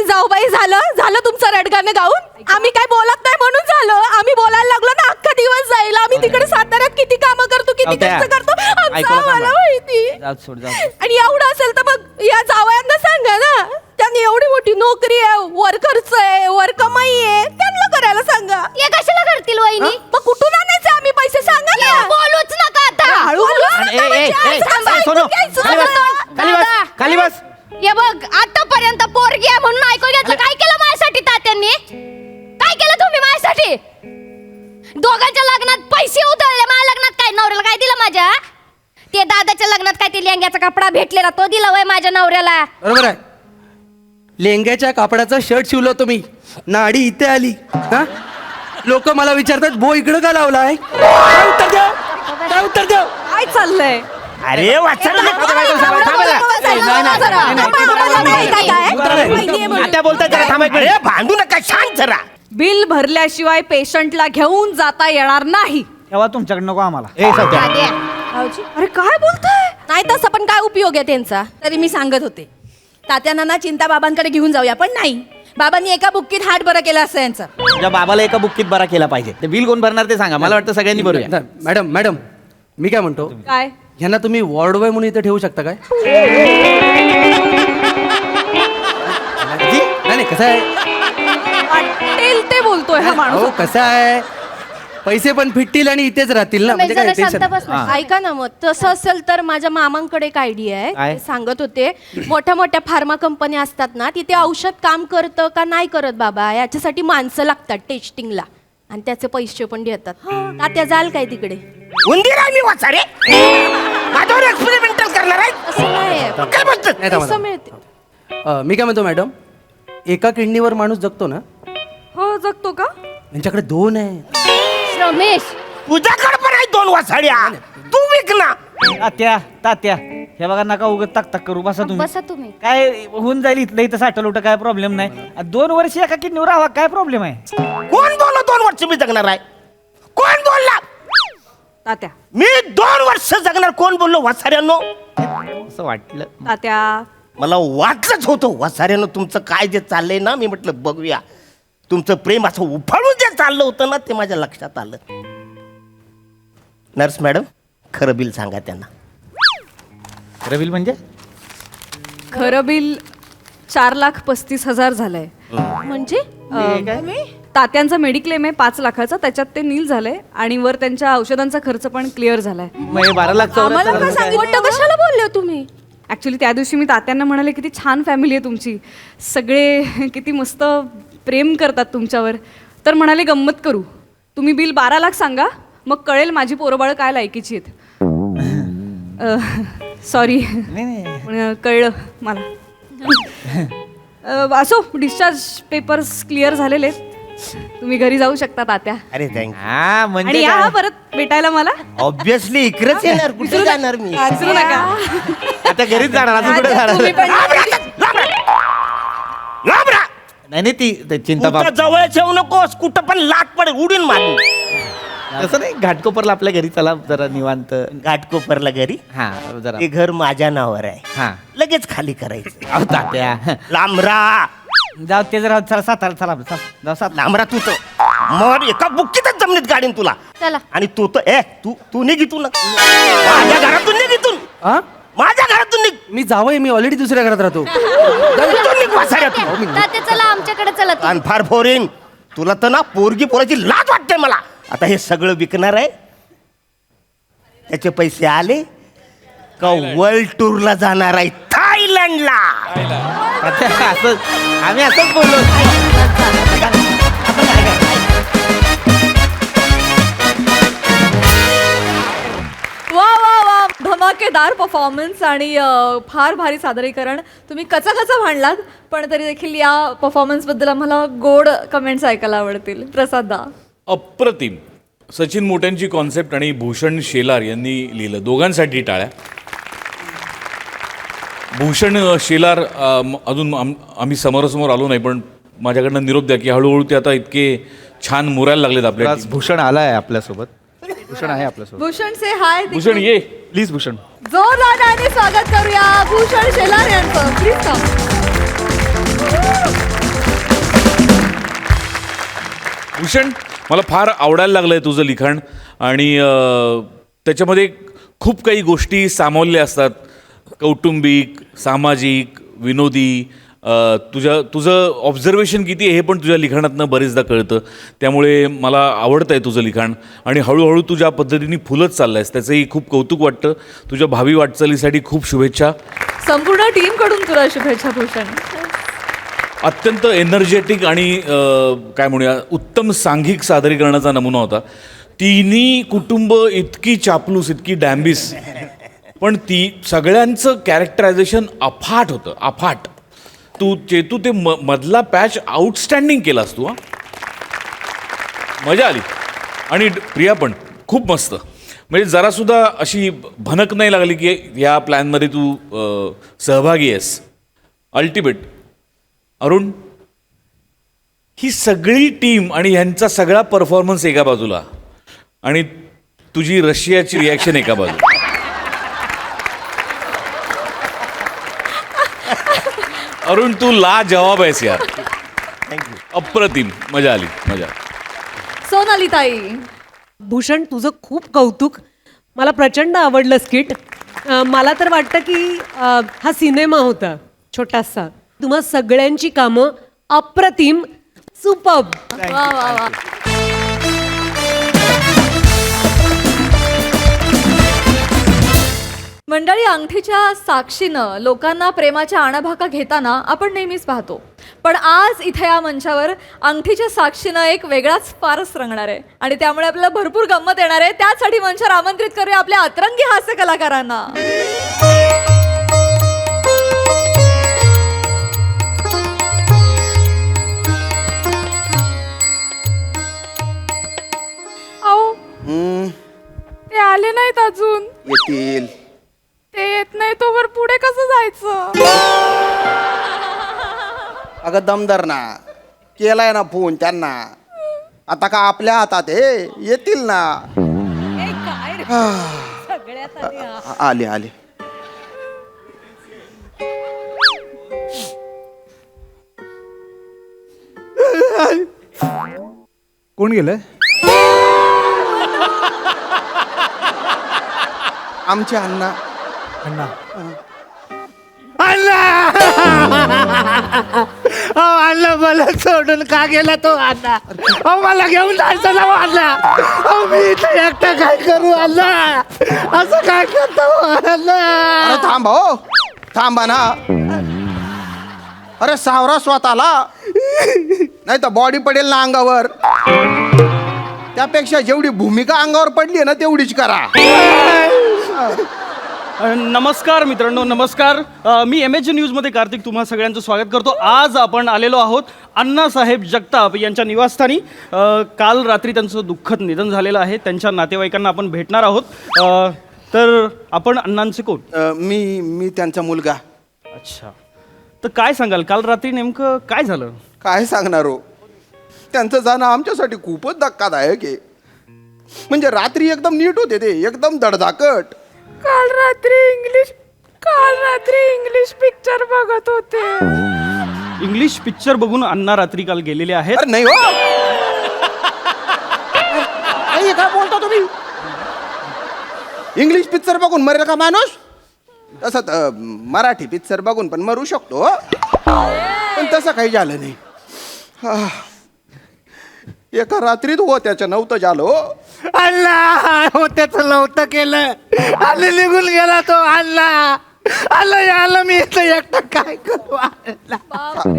जाऊबाई झालं तुमचं रडगाणं गाऊन. आम्ही काय बोलत नाही म्हणून झालं. आम्ही बोलायला लागलो ना अख्खा दिवस जाईल. आम्ही तिकडे साताऱ्यात किती कामं करतो, किती जाऊ द्या. कष्ट करतो आमचं ऐकून आम्हाला थांबा. माहिती. जाऊ सोड जाऊ. आणि एवढं असेल तर मग या जावयांना सांगा ना. त्यांनी एवढी मोठी नोकरी आहे, वर खर्च आहे, वर कमाई आहे, त्यांना करायला सांगा. हे कशाला करतील वहिनी? मग कुठून आणायचे आम्ही पैसे सांगा हे ना. बोलूच नका आता. हळू बोलू. ए, ए, ए, ए, सोनू, खाली बस. खाली बस. खाली बस. हे बघ आतापर्यंत पोरगी आहे म्हणून ऐकून घेतलं. काय केलं माझ्यासाठी तात्यांनी? काय केलं तुम्ही माझ्यासाठी? दोघांच्या लग्नात पैसे उधळले. माझ्या लग्नात काय नवऱ्याला काय दिलं माझ्या? ते दादाच्या लग्नात काय ते लेंग्याचा कपडा भेटलेला तो दिला वय माझ्या नवऱ्याला. बरोबर आहे. लेंग्याच्या कापडाचा शर्ट शिवलो तुम्ही, नाडी इथे आली. हा, लोक मला विचारतात भो इकडं का लावलाय? काय उत्तर द्या? काय उत्तर द्या? काय चाललंय? अरे वाचा आता बोलताय जरा थांबा एक मिनिट. अरे भांडू नका, शांत जरा. बिल भरल्याशिवाय पेशंटला घेऊन जाता येणार नाही. तेव्हा तुमच्याकडे नको आम्हाला. ए सत्या. अरे काय बोलताय? नाही तसं पण काय उपयोग आहे त्यांचा? तरी मी सांगत होते तात्यांना ना चिंता बाबांकडे घेऊन जाऊया, पण नाही. बाबांनी एका बुक्कीत हात बरं केलं असं यांचं. तुझ्या बाबाला एका बुक्कीत बरा केला पाहिजे. ते बिल कोण भरणार ते सांगा. मला वाटतं सगळ्यांनी भरूया. मॅडम मी काय म्हणतो, काय? ह्यांना तुम्ही वॉर्ड बॉय म्हणून इथे ठेवू शकता काय? नाही कसं आहे, वाटेल ते बोलतोय हा माणूस. हो कसं आहे, पैसे पण फिटतील आणि इथेच राहतील ना. तुम्ही म्हणजे काय जरा शांत टेन्शन. बस ना. ऐका ना, मग तसं असेल तर माझ्या मामांकडे एक आयडिया आहे. काय? ते सांगत होते मोठ्या मोठ्या फार्मा कंपन्या असतात ना, तिथे औषध काम करतं का नाही करत बाबा याच्यासाठी माणसं लागतात टेस्टिंगला, आणि त्याचे पैसे पण देतात. तात्या जाल काय तिकडे? उंदीर आहे मी वाचा रे. माझ्यावर एक्सपेरिमेंटल करणार आहे. असं नाही, काय बोलतोय? नाही, थांबा, पैसे मिळते. मी काय म्हणतो मॅडम, एका किडनीवर माणूस जगतो ना, हो जगतो का? यांच्याकडे 2 आहे. रमेश तुझ्याकडे पण आहे 2 वासाड्या. तू विक ना. तात्या हे बघा नका उगत ताक करू. बसा तुम्ही. बसा तुम्ही. काय होऊन जाईल इथलं इथं साठल उठं काय प्रॉब्लेम नाही. 2 वर्ष एका किडनीवर राहावा काय प्रॉब्लेम आहे? कोण बोलला 2 वर्ष मी जगणार आहे? कोण बोलला? तात्या मी 2 वर्ष जगणार. कोण बोललो वासाऱ्यांनो? असं वाटलं. तात्या मला वाटलंच होतं वासाऱ्यानं तुमचं काय जे चाललंय ना. मी म्हटलं बघूया. तुमचं प्रेम असं उफाळून जे चाललं होतं ना ते माझ्या लक्षात आलं. नर्स मॅडम खरं बिल सांगा त्यांना. खरं बिल म्हणजे? खरं बिल 4,35,000 झालंय. म्हणजे तात्यांचा मेडिक्लेम आहे 5 लाखाचा, त्याच्यात ते नील झालंय आणि वर त्यांच्या औषधांचा खर्च पण क्लिअर झालाय. मग हे 12 लाख आम्हाला का सांगितलं? कशाला बोलले हो तुम्ही? ऍक्च्युली त्या दिवशी मी तात्यांना म्हणाले किती छान फॅमिली आहे तुमची, सगळे किती मस्त प्रेम करतात तुमच्यावर. तर म्हणाले गंमत करू, तुम्ही बिल 12 लाख सांगा, मग कळेल माझी पोरबाळ काय लायकीची आहेत. सॉरी, पण कळलं मला. असो, डिस्चार्ज पेपर्स क्लिअर झालेले आहेत. तुम्ही घरी जाऊ शकता तात्या. अरे थँक्यू. हा आणि म्हणजे या काय? परत भेटायला मला. ऑब्विसली इकडेच येणार, कुठे जाणार मी? विसरू नका. आता घरीच जाणार, अजून कुठे जाणार? तुम्ही पण घाबरा. नाही ती चिंता कुठं जवळ ठेवू नकोस, कुठं पण लाट पडेल, उडून मारू. तसं नाही, घाटकोपरला आपल्या घरी चला जरा निवांत. घाटकोपरला घरी हा जरा ते घर माझ्या नावावर आहे, हा लगेच खाली करायचं. अहो, तात्या लांबरा जाऊ ते जरा चला सातारा चला जाऊ सात लांबरा तू तर मग एका बुक्कीतच जमिनीत गाडीन तुला. चला. आणि तू तर तू निघ इथून, माझ्या घरातून निघ इथून, हा माझ्या घरातून निघ. मी जावंय, मी ऑलरेडी दुसऱ्या घरात राहतो. इथून निघ वासाड्यातून. तात्या चला आमच्याकडे चला तू. आणि फार फोरीन तुला तर ना पोराची लाज वाटते मला. आता हे सगळं विकणार आहे, त्याचे पैसे आले का वर्ल्ड टूरला जाणार आहे, थायलंडला. तात्या, असं आम्ही असंच बोललो. वा वा वा, धमाकेदार परफॉर्मन्स आणि फार भारी सादरीकरण. तुम्ही कचा भांडलात, पण तरी देखील या परफॉर्मन्स बद्दल आम्हाला गोड कमेंट्स ऐकायला आवडतील. प्रसाद दा. अप्रतिम. सचिन मोट्यांची कॉन्सेप्ट आणि भूषण शेलार यांनी लिहिलं, दोघांसाठी टाळ्या. भूषण शेलार अजून आम्ही समोरासमोर आलो नाही, पण माझ्याकडनं निरोप द्या की हळूहळू ते आता इतके छान मुरायला लागलेत आपल्या आज भूषण आलाय आपल्यासोबत. भूषण आहे आपल्यासोबत. भूषण से हाय. भूषण ये. प्लीज भूषण. जोरदार स्वागत करूया भूषण शेलार यांचं. Please come. भूषण, मला फार आवडायला लागलं आहे तुझं लिखाण आणि त्याच्यामध्ये खूप काही गोष्टी सामावल्या असतात, कौटुंबिक, सामाजिक, विनोदी. तुझं ऑब्झर्वेशन किती आहे हे पण तुझ्या लिखाणातनं बरेचदा कळतं. त्यामुळे मला आवडतं आहे तुझं लिखाण आणि हळूहळू तू ज्या पद्धतीने फुलत चाललं आहेस त्याचंही खूप कौतुक वाटतं. तुझ्या भावी वाटचालीसाठी खूप शुभेच्छा. संपूर्ण टीम कडून तुला शुभेच्छा भूषण. अत्यंत एनर्जेटिक आणि काय म्हणूया उत्तम सांघिक सादरीकरणाचा नमुना होता. तिन्ही कुटुंब इतकी चापलूस, इतकी डॅम्बिस, पण ती सगळ्यांचं कॅरेक्टरायझेशन अफाट होतं, अफाट. चेतू ते मधला पॅच आउटस्टँडिंग केलास तू. मजा आली. आणि प्रिया पण खूप मस्त. म्हणजे जरासुद्धा अशी भनक नाही लागली की ह्या प्लॅनमध्ये तू सहभागी आहेस. अल्टिमेट. अरुण, ही सगळी टीम आणि ह्यांचा सगळा परफॉर्मन्स एका बाजूला आणि तुझी रशियाची रिॲक्शन एका बाजूला. अरुण, तू ला जवाब आहेस यार. अप्रतिम. मजा आली, मजा. सोनाली ताई. भूषण, तुझं खूप कौतुक. मला प्रचंड आवडलं स्किट. मला तर वाटतं की हा सिनेमा होता छोटासा. तुम्हा सगळ्यांची कामं अप्रतिम, सुपर्ब. वा वा वा. मंडळी, अंगठीच्या साक्षीनं लोकांना प्रेमाच्या आणाभाका घेताना आपण नेहमीच पाहतो, पण आज इथे या मंचावर अंगठीच्या साक्षीनं एक वेगळाच फारच रंगणार आहे आणि त्यामुळे आपल्याला भरपूर गंमत येणार आहे. त्यासाठी मंचावर आमंत्रित करूया आपल्या अतरंगी हास्य कलाकारांना. ते आले नाहीत अजून. येतील. ते येत नाही तोवर पुढे कसं जायचं? अगं दमदार ना, केलाय ना फोन त्यांना, आता का आपल्या हातात आहे, येतील ना. आले आले. कोण गेलं? आमचे अण्णा. अण्णा. अण्णा मला सोडून का गेला तो अण्णा? मला घेऊन जायचं ना अण्णा. मी इथे एकटा काय करू अण्णा? असं काय करतो अण्णा? अरे थांबा हो, थांबा ना. अरे सावरा स्वतःला नाही तर बॉडी पडेल ना अंगावर. त्यापेक्षा जेवढी भूमिका अंगावर पडली आहे ना तेवढीच करा. नमस्कार मित्रांनो, नमस्कार. मी MH न्यूजमध्ये कार्तिक तुम्हा सगळ्यांचं स्वागत करतो. आज आपण आलेलो आहोत अण्णासाहेब जगताप यांच्या निवासस्थानी. काल रात्री त्यांचं दुःखद निधन झालेलं आहे. त्यांच्या नातेवाईकांना आपण भेटणार आहोत. तर आपण अण्णांचे कोण? मी त्यांचा मुलगा. अच्छा, तर काय सांगाल, काल रात्री नेमकं काय झालं? काय सांगणार हो, त्यांचं जाणं आमच्यासाठी खूपच धक्कादायक आहे. म्हणजे रात्री एकदम नीट होते ते, एकदम धडधाकट. काल रात्री इंग्लिश पिक्चर बघत होते. इंग्लिश पिक्चर बघून अण्णा रात्री काल गेलेले आहेत. अरे नाही हो, हे काय बोलता तुम्ही? इंग्लिश पिक्चर बघून मरेल का माणूस? तसं मराठी पिक्चर बघून पण मरू शकतो, पण तसं काही झालं नाही. एका रात्रीत हो त्याचं नव्हतं झालं. अल्ला हो त्याचं नव्हतं केलं, आलं निघून गेला तो. अल्ला आलं मी इथं एकटा काय करू.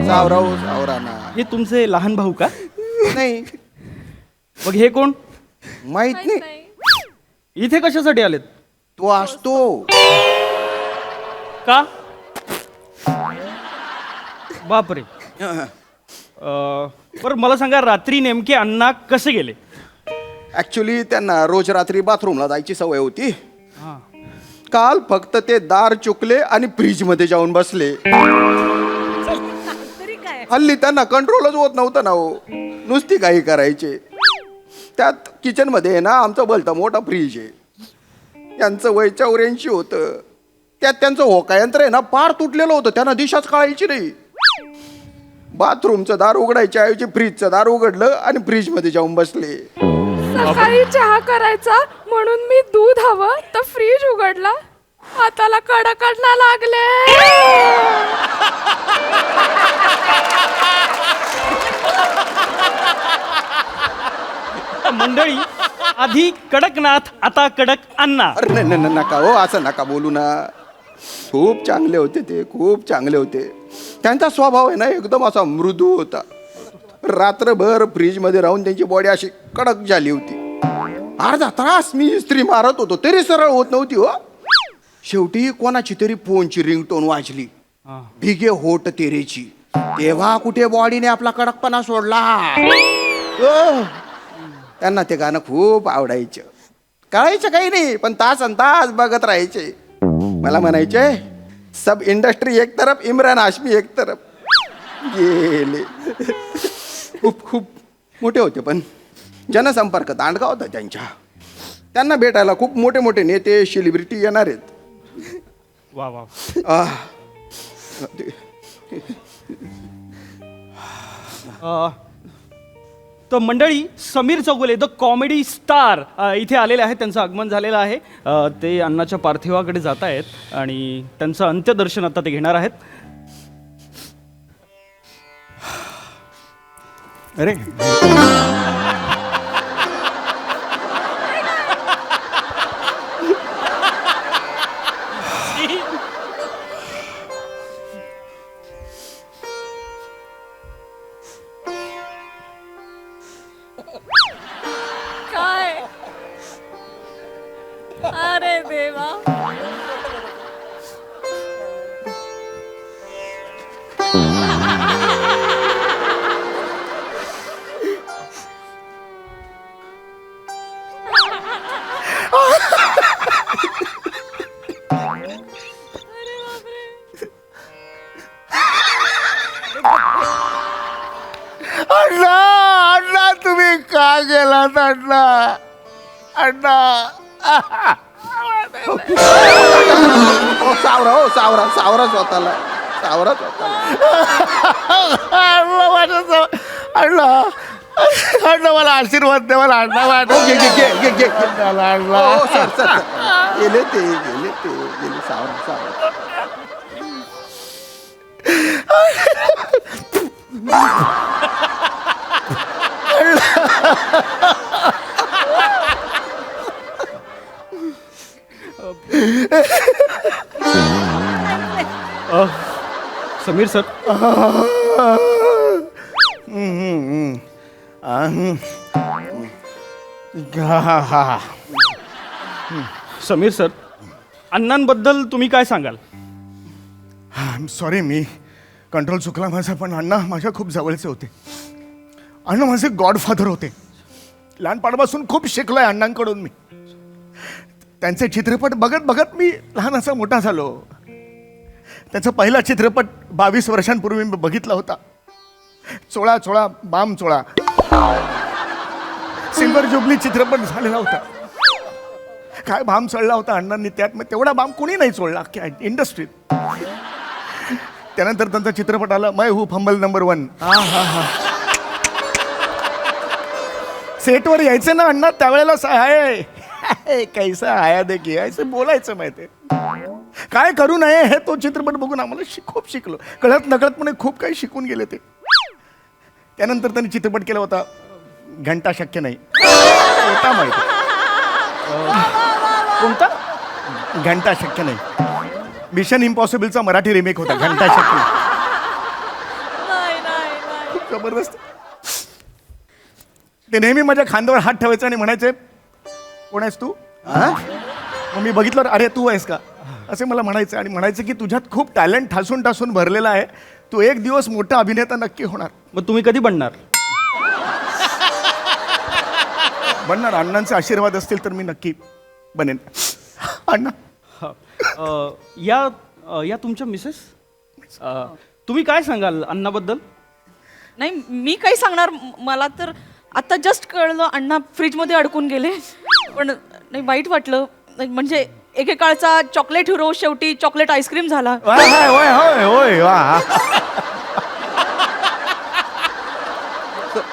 सावरा ना. हे तुमचे लहान भाऊ का? नाही, मग हे कोण? माहित नाही. इथे कशासाठी आलेत? तो असतो का? बापरे. बरं मला सांगा, रात्री नेमके अण्णा कसे गेले? ऍक्च्युली त्यांना रोज रात्री बाथरूमला जायची सवय होती. काल फक्त ते दार चुकले आणि फ्रीज मध्ये जाऊन बसले. हल्ली त्यांना कंट्रोलच होत नव्हतं ना हो, नुसती काही करायचे. त्यात किचन मध्ये आहे ना आमचं भलतं मोठा फ्रीज आहे. यांचं वय 84 होतं. त्यात त्यांचं होकायंत्र आहे ना पार तुटलेलं होतं, त्यांना दिशाच कळायची नाही. बाथरूमचं दार उघडायच्या ऐवजी फ्रीजचं दार उघडलं आणि फ्रीज मध्ये जाऊन बसले. सकाळी चहा करायचा म्हणून मी दूध हवं तर फ्रीज उघडला, हाताला कडकडना लागले. मंडळी, आधी कडकनाथ, आता कडक अण्णा. अरे नाही नका हो, असं नका बोलू ना. खूप चांगले होते ते, खूप चांगले होते. त्यांचा स्वभाव आहे ना एकदम असा मृदू होता. रात्रभर फ्रीजमध्ये राहून त्यांची बॉडी अशी कडक झाली होती. अर्धा तास मी इस्त्री मारत होतो तरी सरळ होत नव्हती हो. शेवटी कोणाची तरी फोनची रिंगटोन वाजली, भिगे होट तेरेची. तेव्हा कुठे बॉडीने आपला कडकपणा सोडला. त्यांना ते गाणं खूप आवडायचं. कळायचं काही नाही, पण तासन तास बघत राहायचे. मला म्हणायचे सब इंडस्ट्री एक तरफ, इम्रान हाशमी एक तरफ. गेले. खूप मोठे होते, पण जनसंपर्क दांडगा होता त्यांच्या. त्यांना भेटायला खूप मोठे मोठे नेते सेलिब्रिटी येणार आहेत. वा वा. तर मंडळी, Sameer Chougule the comedy star इथे आलेले आहेत. त्यांचं आगमन झालेलं आहे. ते अण्णाच्या पार्थिवाकडे जात आहेत आणि त्यांचं अंत्यदर्शन आता ते घेणार आहेत. अरे काय? अरे देवा. अण्णा तुम्ही का गेलात अण्णा? अण्णा सावरा स्वतःला. अण्णा मला आशीर्वाद द्या. मला अण्णा गेले ते सावरा. समीर सर समीर सर अण्णांबद्दल तुम्ही काय सांगाल? सॉरी, मी कंट्रोल चुकला माझा, पण अण्णा माझ्या खूप जवळचे होते. अण्णा माझे गॉडफादर होते. लहानपणापासून खूप शिकलोय अण्णांकडून मी. त्यांचे चित्रपट बघत बघत मी लहानाचा मोठा झालो. त्यांचा पहिला चित्रपट 22 वर्षांपूर्वी मी बघितला होता. चोळा चोळा बाम चोळा, सिल्वर जुबली चित्रपट झालेला होता. काय बाम चढला होता अण्णांनी त्यात. मग तेवढा बाम कोणी नाही चोळला अख्ख्या इंडस्ट्रीत. त्यानंतर त्यांचा चित्रपट आला मैं हूँ फंबल नंबर 1. सेटवर यायचे ना अण्णा त्यावेळेला सहाय कैसा आया देखिए असं बोलायचं माहितीये. काय करू नये हे तो चित्रपट बघून आम्हाला खूप शिकलो. कळत नकळतपणे खूप काही शिकून गेले ते. त्यानंतर त्यांनी चित्रपट केला होता घंटा शक्य नाही. होता माहिती कोणता? घंटा शक्य नाही. मिशन इम्पॉसिबलचा मराठी रिमेक होता घंटा शक्य नाही. खूप जबरदस्त. ते नेहमी माझ्या खांद्यावर हात ठेवायचे आणि म्हणायचे कोण आहेस तू? मग मी बघितलं अरे तू आहेस का असे मला म्हणायचं. आणि म्हणायचं की तुझ्यात खूप टॅलेंट ठासून ठासून भरलेला आहे. तू एक दिवस मोठा अभिनेता नक्की होणार. मग तुम्ही कधी बनणार? बनणार. अण्णांचे आशीर्वाद असतील तर मी नक्की बनेन. अण्णा या तुमच्या मिसेस, तुम्ही काय सांगाल अण्णाबद्दल? नाही मी काही सांगणार. मला तर आता जस्ट कळलं अण्णा फ्रीजमध्ये अडकून गेले. पण नाही वाईट वाटलं. म्हणजे एकेकाळचा चॉकलेट हिरो शेवटी चॉकलेट आईस्क्रीम झाला. होय वा.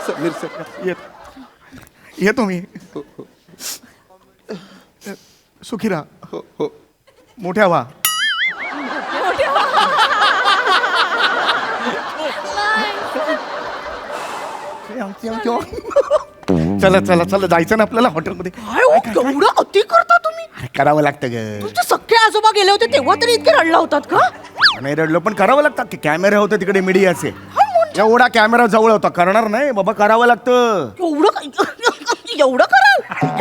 समीर सर येतो मी. सुखी राहा. हो मोठ्या व्हा. चला चला चला जायचं ना आपल्याला हॉटेलमध्ये. एवढं अति करता तुम्ही? अरे करावं लागतं ग. तुमचे सख्खे आजोबा गेले होते तेव्हा तरी इतके रडला होतात का? नाही रडलो पण करावं लागतं. कॅमेरे होते तिकडे मीडियाचे. एवढा कॅमेरा जवळ होता. करणार नाही बाबा, करावं लागतं. एवढं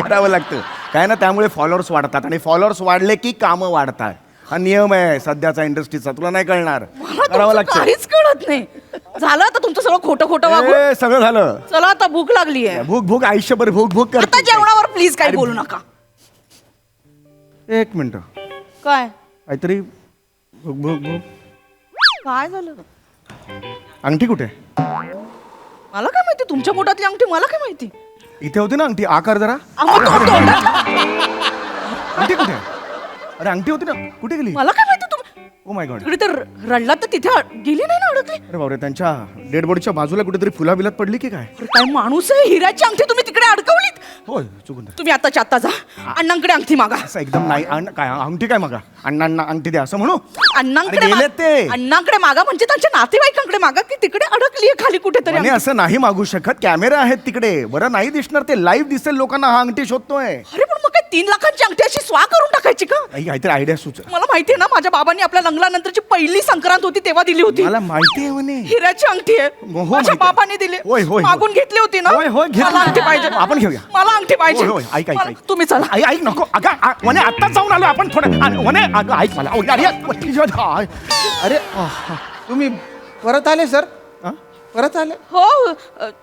करावं लागतं. काय ना त्यामुळे फॉलोअर्स वाढतात आणि फॉलोअर्स वाढले की कामं वाढतात. हा नियम आहे सध्याचा इंडस्ट्रीचा. तुला नाही कळणार. करावं लागतं. काहीच कळत नाही. झालं आता तुमचं सगळं खोटं खोटं वागून. सगळं झालं. चला आता भूक लागली आहे. भूक भूक आयुष्यभर भूक भूक आता करते. जेवणावर प्लीज काही बोलू नका. एक मिनिट. काय काहीतरी भूक भूक भूक. काय झालं? अंगठी कुठे? मला काय माहिती तुमच्या पोटातली अंगठी. मला काय माहिती. इथे होती ना अंगठी. आकार जरा. अंगठी कुठे? अरे अंगठी होती ना कुठे गेली? मला काय माहिती. तुम्ही ओ माय गॉड. तिकडे तर रडला तर तिथे गेली नाही ना अडकली. अरे बापरे, त्यांच्या डेड बॉडीच्या बाजूला कुठेतरी फुला बिलात पडली की काय? अरे काय माणूस आहे. हिऱ्याची अंगठी तुम्ही तिकडे अडकवलीत. होय चुकून. तुम्ही आताच्या आता जा अण्णांकडे अंगठी मागा. असं एकदम नाही. काय अंगठी काय मागा? अण्णांना अंगठी द्या असं म्हणू? अण्णांकडे गेलेत ते. अण्णांकडे मागा म्हणजे त्यांच्या नातेवाईकांकडे मागा की तिकडे अडकली आहे खाली कुठेतरी. आणि असं नाही मागू शकत. कॅमेरा आहेत तिकडे. बरं नाही दिसणार. ते लाईव्ह दिसेल लोकांना हा अंगठी शोधतोय. अरे पण मग काय 3 लाखांची अंगठी अशी स्वा करून टाकायची का? काहीतरी आयडिया सुच. मला माहिती आहे ना माझ्या बाबांनी आपल्या लग्नानंतरची पहिली संक्रांत होती तेव्हा दिली होती. मला माहिती आहे म्हणे. हिऱ्याची अंगठी आहे. हो, माझ्या माहिती आहे. बाबांनी दिली. होय, होय, मागून घेतली होती ना. होय, होय, घेतली. मला अंगठी पाहिजे. आपण घेऊया. मला अंगठी पाहिजे. होय, होय, ऐक, ऐक, ऐक. तुम्ही चला. ऐक नको. अगं म्हणे आत्ताच जाऊन आलो आपण थोडं. म्हणे अगं ऐक मला. अरे तुम्ही परत आले सर? परत आले? हो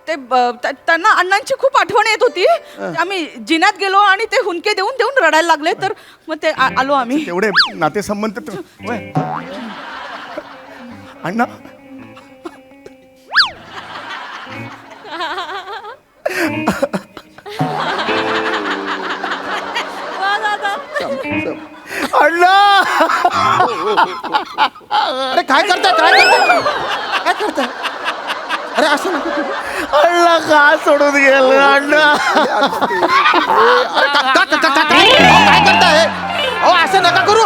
ते त्यांना अण्णांची खूप आठवण येत होती. आम्ही जिन्यात गेलो आणि ते हुंदके देऊन देऊन रडायला लागले. तर मग ते आलो आम्ही. तेवढे नातेसंबंध होय. अण्णा अण्णा अरे काय करताय? काय करताय? काय करताय? अरे असं नका करू. अण्णा का सोडून गेलं अण्णा? काय करताय? अहो असं नका करू.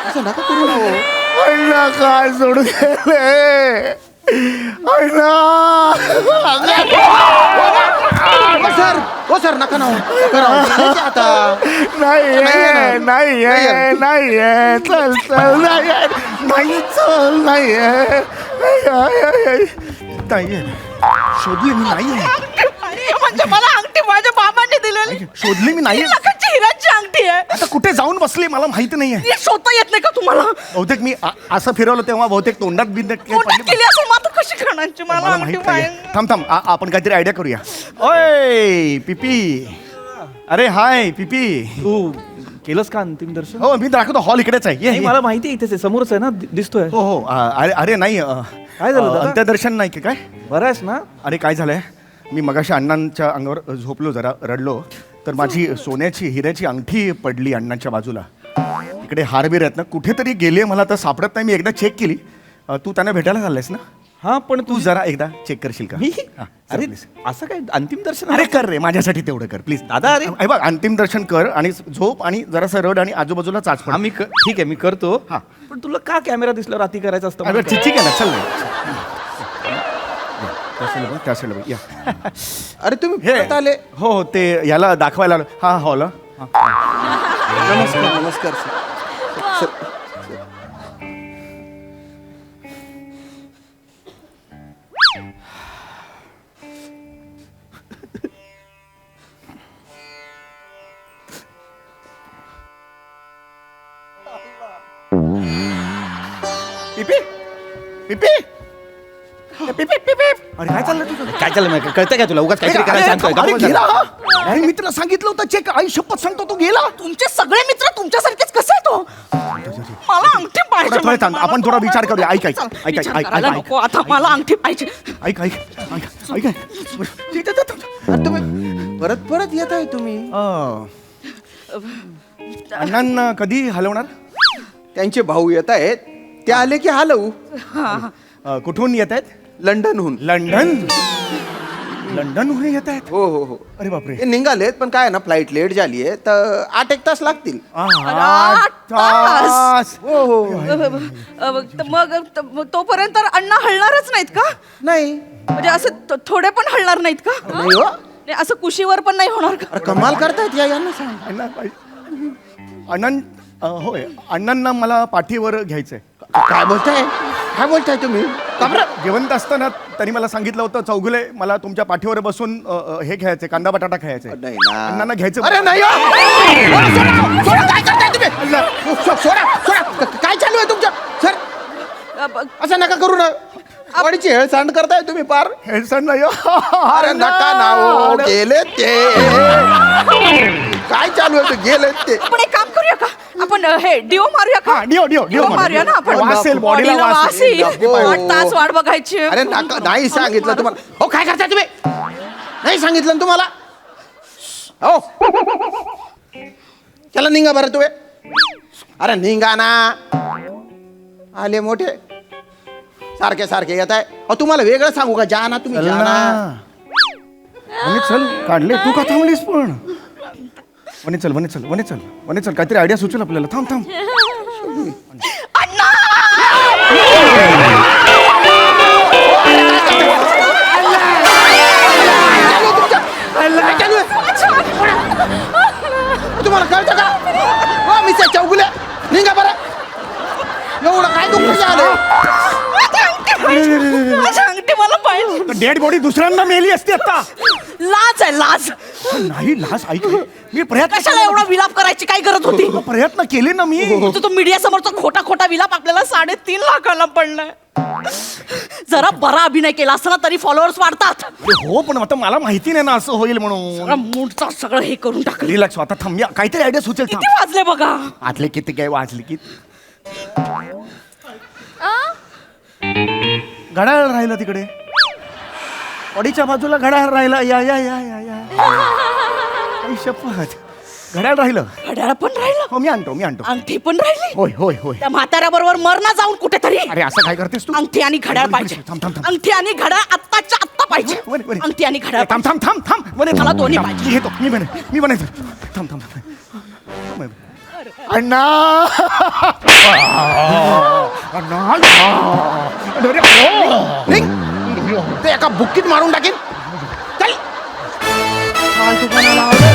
असं नका करू ना हो. अण्णा काय सोडून गेले? अण्णा सर हो सर नका ना हो. नका ना हो. निघायचे आता नाही नाहीये. नाहीये चल चल नाही चल नाहीये शोधली मी नाहीये म्हणजे मला अंगठी माझ्या बाबांनी दिलेली शोधली मी नाहीये लाखाची हिराची अंगठी आहे आता कुठे जाऊन बसली मला माहिती नाहीये हे शोधता येत नाही का तुम्हाला बहुतेक मी असं फिरवलं तेव्हा बहुतेक तोंडात बिंद कोणत्या केली असं मात्र कशी खाण्याची मला मला अंगठी माहित नाही पाहिजे. थांब थांब आपण काहीतरी आयडिया करूया ओय पिपी अरे हाय पिपी तू केलंस का अंतिम दर्शन हो मी दाखवतो हॉल इकडेच आहे ये, नाही, ये. मला माहिती आहे इथेच आहे, समोरच आहे ना दिसतोय हो हो अरे अरे नाही काय झालं दादा? अंत्यदर्शन नाही की काय बरं आहेस ना अरे काय झालंय मी मगाशी अण्णांच्या अंगावर झोपलो जरा रडलो तर माझी सोन्याची हिऱ्याची अंगठी पडली अण्णांच्या बाजूला इकडे हारबीर आहेत ना कुठेतरी गेली मला तर सापडत नाही मी एकदा चेक केली तू त्यांना भेटायला चाललायस ना हा पण तू जरा एकदा चेक करशील का मी हा, अरे please. असं काय अंतिम दर्शन अरे कर रे माझ्यासाठी तेवढं कर प्लीज दादा, अरे. हे बघ अंतिम दर्शन कर आणि झोप आणि जरासं रड आणि आजूबाजूला चाच हा मी ठीक आहे मी करतो हा. पण तुला का कॅमेरा दिसला राती करायचं असतं अरे मला काय? ठीक आहे ना चल रे त्या साईडला बघ, या अरे तुम्ही हे परत आले हो हो ते याला दाखवायला आलो. हा हॉल नमस्कार नमस्कार सर सर पिपी पिपी पिपी पिपी अरे काय चाललं तुझं काय चाललं माहिती कळतं काय तुला उगाच काहीतरी करायला सांगतोय का? अरे गेला नाही मी तुला सांगितलं होतं चेक आई शपथ सांगतो तो गेला तुमचे सगळे मित्र तुमच्यासारखेच कसे आहे तो मला अंगठी पाहिजे थोडं थांब, आपण थोडा विचार करूया. ऐक, ऐक, चल, ऐक, ऐक, विचार ऐक, करायला ऐक. नको आता मला अंगठी पाहिजे ऐक ऐक ऐक ऐक अरे तुम्ही परत परत येत आहे तुम्ही अण्णांना कधी हलवणार त्यांचे भाऊ येत आहेत ते आले की हलवू कुठून येत आहेत लंडनहून लंडन लंडनहून येत आहेत हो हो हो अरे बापरे ते निघालेत पण काय ना फ्लाईट लेट झाली आहे तर 8-1 तास लागतील 8 तास हो हो मग तोपर्यंत अण्णा हलणारच नाहीत का नाही म्हणजे असं थोडे पण हलणार नाहीत का नाही हो नाही, असं कुशीवर पण नाही होणार का अरे कमाल करतायत यांना सांग अण्णा अण्णां होय अण्णांना मला पाठीवर घ्यायचंय काय बोलताय तुम्ही का बरं? जिवंत असताना त्यांनी मला सांगितलं होतं चौगुले मला तुमच्या पाठीवर बसून हे घ्यायचे कांदा बटाटा खायचे नाही ना. अण्णांना घ्यायचं अरे नाही हो! सोडा, काय करताय तुम्ही सोडा काय चालू आहे तुमच्या सर असं नका करू ना आवडीची हेळसांड करताय तुम्ही पार हेडसन नाही हो. अरे नका ना हो गेले ते काय चालू आहे गेले ते आपण एक काम करूया का आपण हे डिओ मारूया का हा, डिओ मारूया ना आपण वासेल, बॉडीला बॉडीला वास येईल. नको. 8 तास वाट बघायची अरे नका नाही सांगितलं तुम्हाला हो काय करताय तुम्ही नाही सांगितलं ना तुम्हाला हो चला निघा बरं तुम्ही अरे निघा ना आले मोठे सारखे सारखे येत आहे अहो तुम्हाला वेगळं सांगू का जा ना तुम्ही चल जा ना ना वने चल काढले तू का थांबलीस पण वने चल वने चल वने चल वने चल काहीतरी आयडिया सुचेल आपल्याला थांब थांब अण्णा काय चालू आहे? तुम्हाला कळतं का हो मी त्या चौगुले निघा बरं एवढं काय दुःख झालं माझी अंगठी मला पाहिजे डेड बॉडी दुसऱ्यांदा मेली असती आता लाज आहे लाज नाही लाज ऐक मी प्रयत्न कशाला एवढा विलाप करायची काय गरज होती प्रयत्न केले ना मी तो मीडिया समोरचा खोटा खोटा विलाप आपल्याला 3.5 लाखाला पडलाय जरा बरा अभिनय केला असता ना तरी फॉलोअर्स वाढतात हो पण आता मला माहिती नाही ना असं होईल म्हणून मूडचा सगळं हे करून टाकलं रिलॅक्स आता थांब काहीतरी आयडिया सुचेल थांब किती वाजले बघा आतले किती काय वाजले की घड्याळ राहिलं तिकडे बॉडीच्या बाजूला घड्याळ राहिला या या या या या आई शपथ घड्याळ राहिलं घड्याळ पण राहिलं हो मी आणतो अंगठी पण राहिली होय होय होय त्या म्हाताऱ्याबरोबर मर ना जाऊन कुठेतरी अरे असं काय करतेस तू अंगठी आणि घड्याळ पाहिजे थांब, थांब, थांब. अंगठी आणि घड्याळ आत्ताच्या आत्ता पाहिजे वने, वने. अंगठी आणि घड्याळ थांब थांब थांब थांब वने, मला दोन्ही थांब, पाहिजे. मी घेतो मी बनायचं थांब थांब थांब. अण्णा अण्णा अरे, निघ. ते एका बुक्कीत मारून टाकेन चल फालतूपणा लावलं.